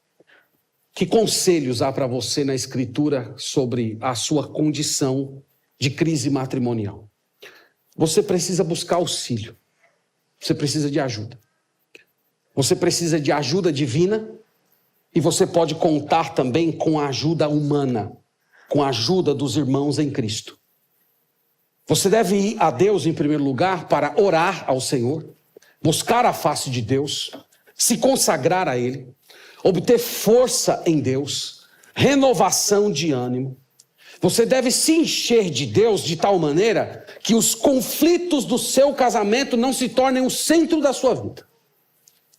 que conselhos há para você na Escritura sobre a sua condição de crise matrimonial? Você precisa buscar auxílio. Você precisa de ajuda. Você precisa de ajuda divina e você pode contar também com a ajuda humana, com a ajuda dos irmãos em Cristo. Você deve ir a Deus em primeiro lugar para orar ao Senhor, buscar a face de Deus, se consagrar a Ele, obter força em Deus, renovação de ânimo. Você deve se encher de Deus de tal maneira que os conflitos do seu casamento não se tornem o centro da sua vida.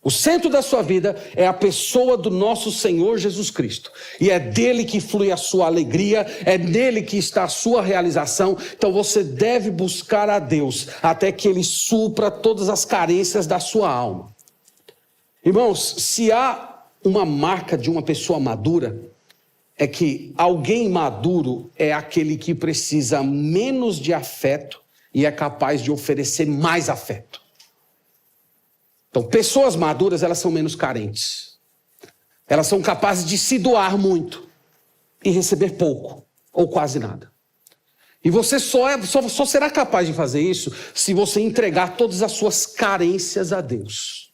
O centro da sua vida é a pessoa do nosso Senhor Jesus Cristo. E é dele que flui a sua alegria, é nele que está a sua realização. Então você deve buscar a Deus até que ele supra todas as carências da sua alma. Irmãos, se há uma marca de uma pessoa madura, é que alguém maduro é aquele que precisa menos de afeto e é capaz de oferecer mais afeto. Então, pessoas maduras, elas são menos carentes. Elas são capazes de se doar muito e receber pouco, ou quase nada. E você só será capaz de fazer isso se você entregar todas as suas carências a Deus.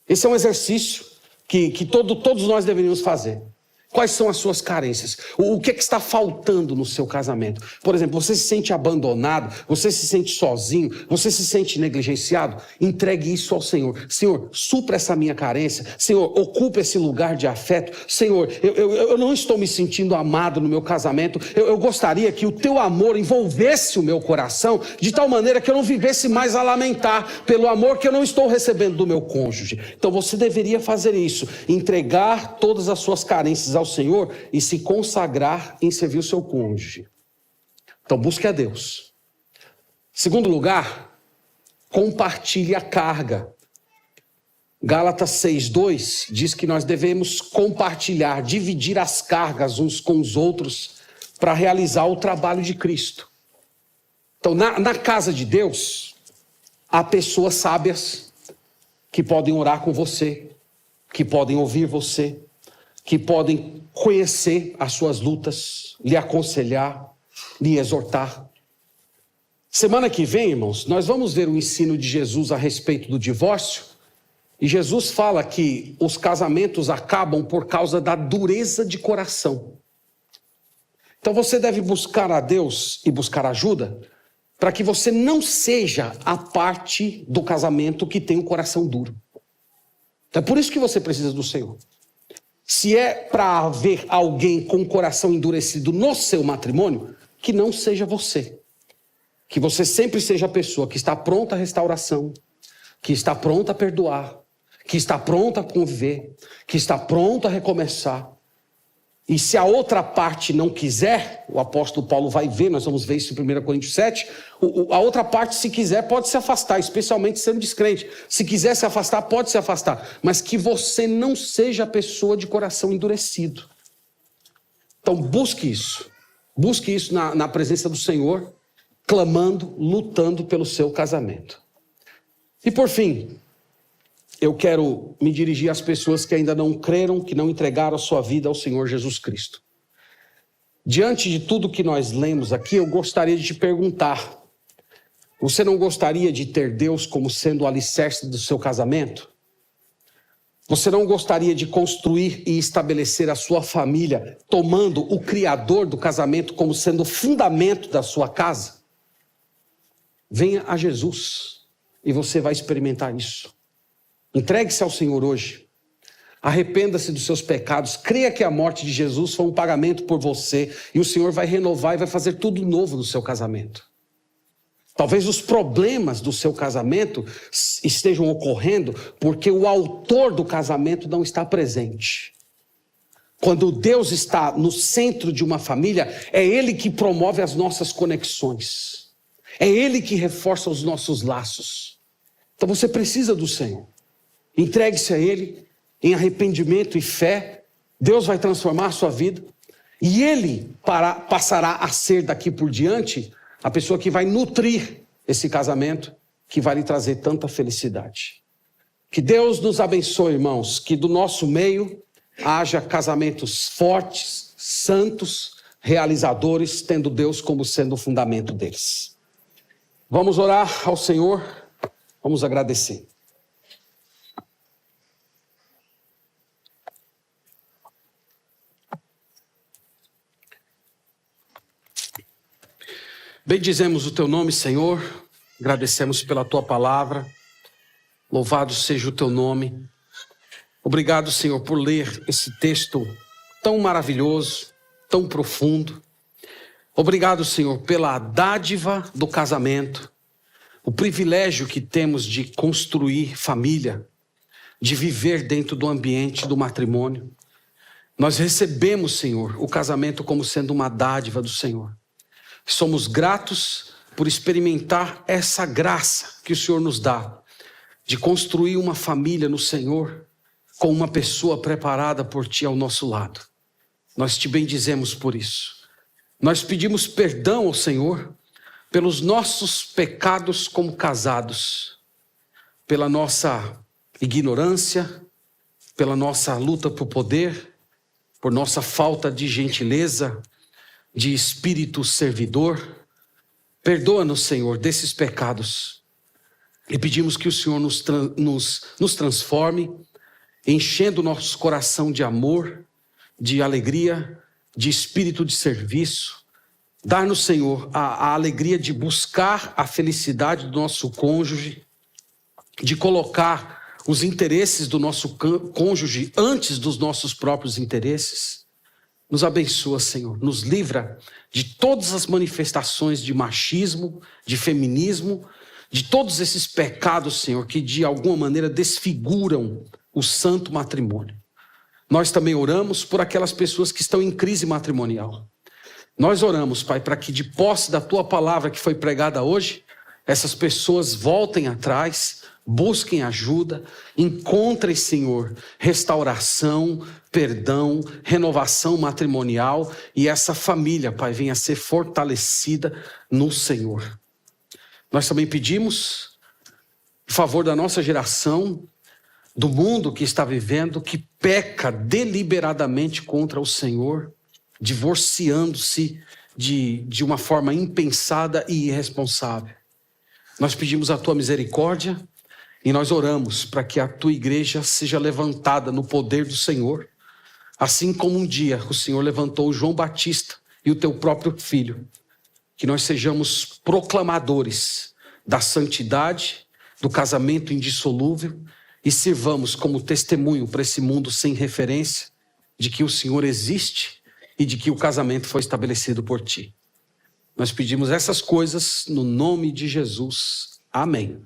Esse é um exercício que todos nós deveríamos fazer. Quais são as suas carências? O que é que está faltando no seu casamento? Por exemplo, você se sente abandonado, você se sente sozinho, você se sente negligenciado? Entregue isso ao Senhor. Senhor, supra essa minha carência. Senhor, ocupa esse lugar de afeto. Senhor, eu não estou me sentindo amado no meu casamento. Eu gostaria que o teu amor envolvesse o meu coração de tal maneira que eu não vivesse mais a lamentar pelo amor que eu não estou recebendo do meu cônjuge. Então você deveria fazer isso, entregar todas as suas carências ao Senhor e se consagrar em servir o seu cônjuge. Então busque a Deus. Segundo lugar, compartilhe a carga. Gálatas 6:2 diz que nós devemos compartilhar, dividir as cargas uns com os outros para realizar o trabalho de Cristo. Então na casa de Deus há pessoas sábias que podem orar com você, que podem ouvir você, que podem conhecer as suas lutas, lhe aconselhar, lhe exortar. Semana que vem, irmãos, nós vamos ver o ensino de Jesus a respeito do divórcio. E Jesus fala que os casamentos acabam por causa da dureza de coração. Então você deve buscar a Deus e buscar ajuda para que você não seja a parte do casamento que tem o coração duro. Então é por isso que você precisa do Senhor. Se é para haver alguém com o coração endurecido no seu matrimônio, que não seja você. Que você sempre seja a pessoa que está pronta à restauração, que está pronta a perdoar, que está pronta a conviver, que está pronta a recomeçar. E se a outra parte não quiser, o apóstolo Paulo vai ver, nós vamos ver isso em 1 Coríntios 7, a outra parte, se quiser, pode se afastar, especialmente sendo descrente. Se quiser se afastar, pode se afastar. Mas que você não seja a pessoa de coração endurecido. Então busque isso. Busque isso na presença do Senhor, clamando, lutando pelo seu casamento. E por fim, eu quero me dirigir às pessoas que ainda não creram, que não entregaram a sua vida ao Senhor Jesus Cristo. Diante de tudo que nós lemos aqui, eu gostaria de te perguntar: você não gostaria de ter Deus como sendo o alicerce do seu casamento? Você não gostaria de construir e estabelecer a sua família, tomando o Criador do casamento como sendo o fundamento da sua casa? Venha a Jesus e você vai experimentar isso. Entregue-se ao Senhor hoje. Arrependa-se dos seus pecados. Creia que a morte de Jesus foi um pagamento por você. E o Senhor vai renovar e vai fazer tudo novo no seu casamento. Talvez os problemas do seu casamento estejam ocorrendo porque o autor do casamento não está presente. Quando Deus está no centro de uma família, é Ele que promove as nossas conexões. É Ele que reforça os nossos laços. Então você precisa do Senhor. Entregue-se a Ele em arrependimento e fé. Deus vai transformar a sua vida. E Ele passará a ser daqui por diante a pessoa que vai nutrir esse casamento, que vai lhe trazer tanta felicidade. Que Deus nos abençoe, irmãos. Que do nosso meio haja casamentos fortes, santos, realizadores, tendo Deus como sendo o fundamento deles. Vamos orar ao Senhor, vamos agradecer. Bendizemos o teu nome, Senhor, agradecemos pela tua palavra, louvado seja o teu nome. Obrigado, Senhor, por ler esse texto tão maravilhoso, tão profundo. Obrigado, Senhor, pela dádiva do casamento, o privilégio que temos de construir família, de viver dentro do ambiente do matrimônio. Nós recebemos, Senhor, o casamento como sendo uma dádiva do Senhor. Somos gratos por experimentar essa graça que o Senhor nos dá, de construir uma família no Senhor, com uma pessoa preparada por Ti ao nosso lado. Nós te bendizemos por isso. Nós pedimos perdão ao Senhor pelos nossos pecados como casados, pela nossa ignorância, pela nossa luta por poder, por nossa falta de gentileza, de espírito servidor. Perdoa-nos, Senhor, desses pecados. E pedimos que o Senhor nos transforme, enchendo o nosso coração de amor, de alegria, de espírito de serviço. Dar-nos, Senhor, a alegria de buscar a felicidade do nosso cônjuge, de colocar os interesses do nosso cônjuge antes dos nossos próprios interesses. Nos abençoa, Senhor, nos livra de todas as manifestações de machismo, de feminismo, de todos esses pecados, Senhor, que de alguma maneira desfiguram o santo matrimônio. Nós também oramos por aquelas pessoas que estão em crise matrimonial. Nós oramos, Pai, para que de posse da Tua palavra que foi pregada hoje, essas pessoas voltem atrás, busquem ajuda, encontrem, Senhor, restauração, perdão, renovação matrimonial, e essa família, Pai, venha a ser fortalecida no Senhor. Nós também pedimos, em favor da nossa geração, do mundo que está vivendo, que peca deliberadamente contra o Senhor, divorciando-se de uma forma impensada e irresponsável. Nós pedimos a Tua misericórdia e nós oramos para que a Tua igreja seja levantada no poder do Senhor, assim como um dia o Senhor levantou João Batista e o Teu próprio Filho. Que nós sejamos proclamadores da santidade, do casamento indissolúvel, e sirvamos como testemunho para esse mundo sem referência de que o Senhor existe e de que o casamento foi estabelecido por Ti. Nós pedimos essas coisas no nome de Jesus. Amém.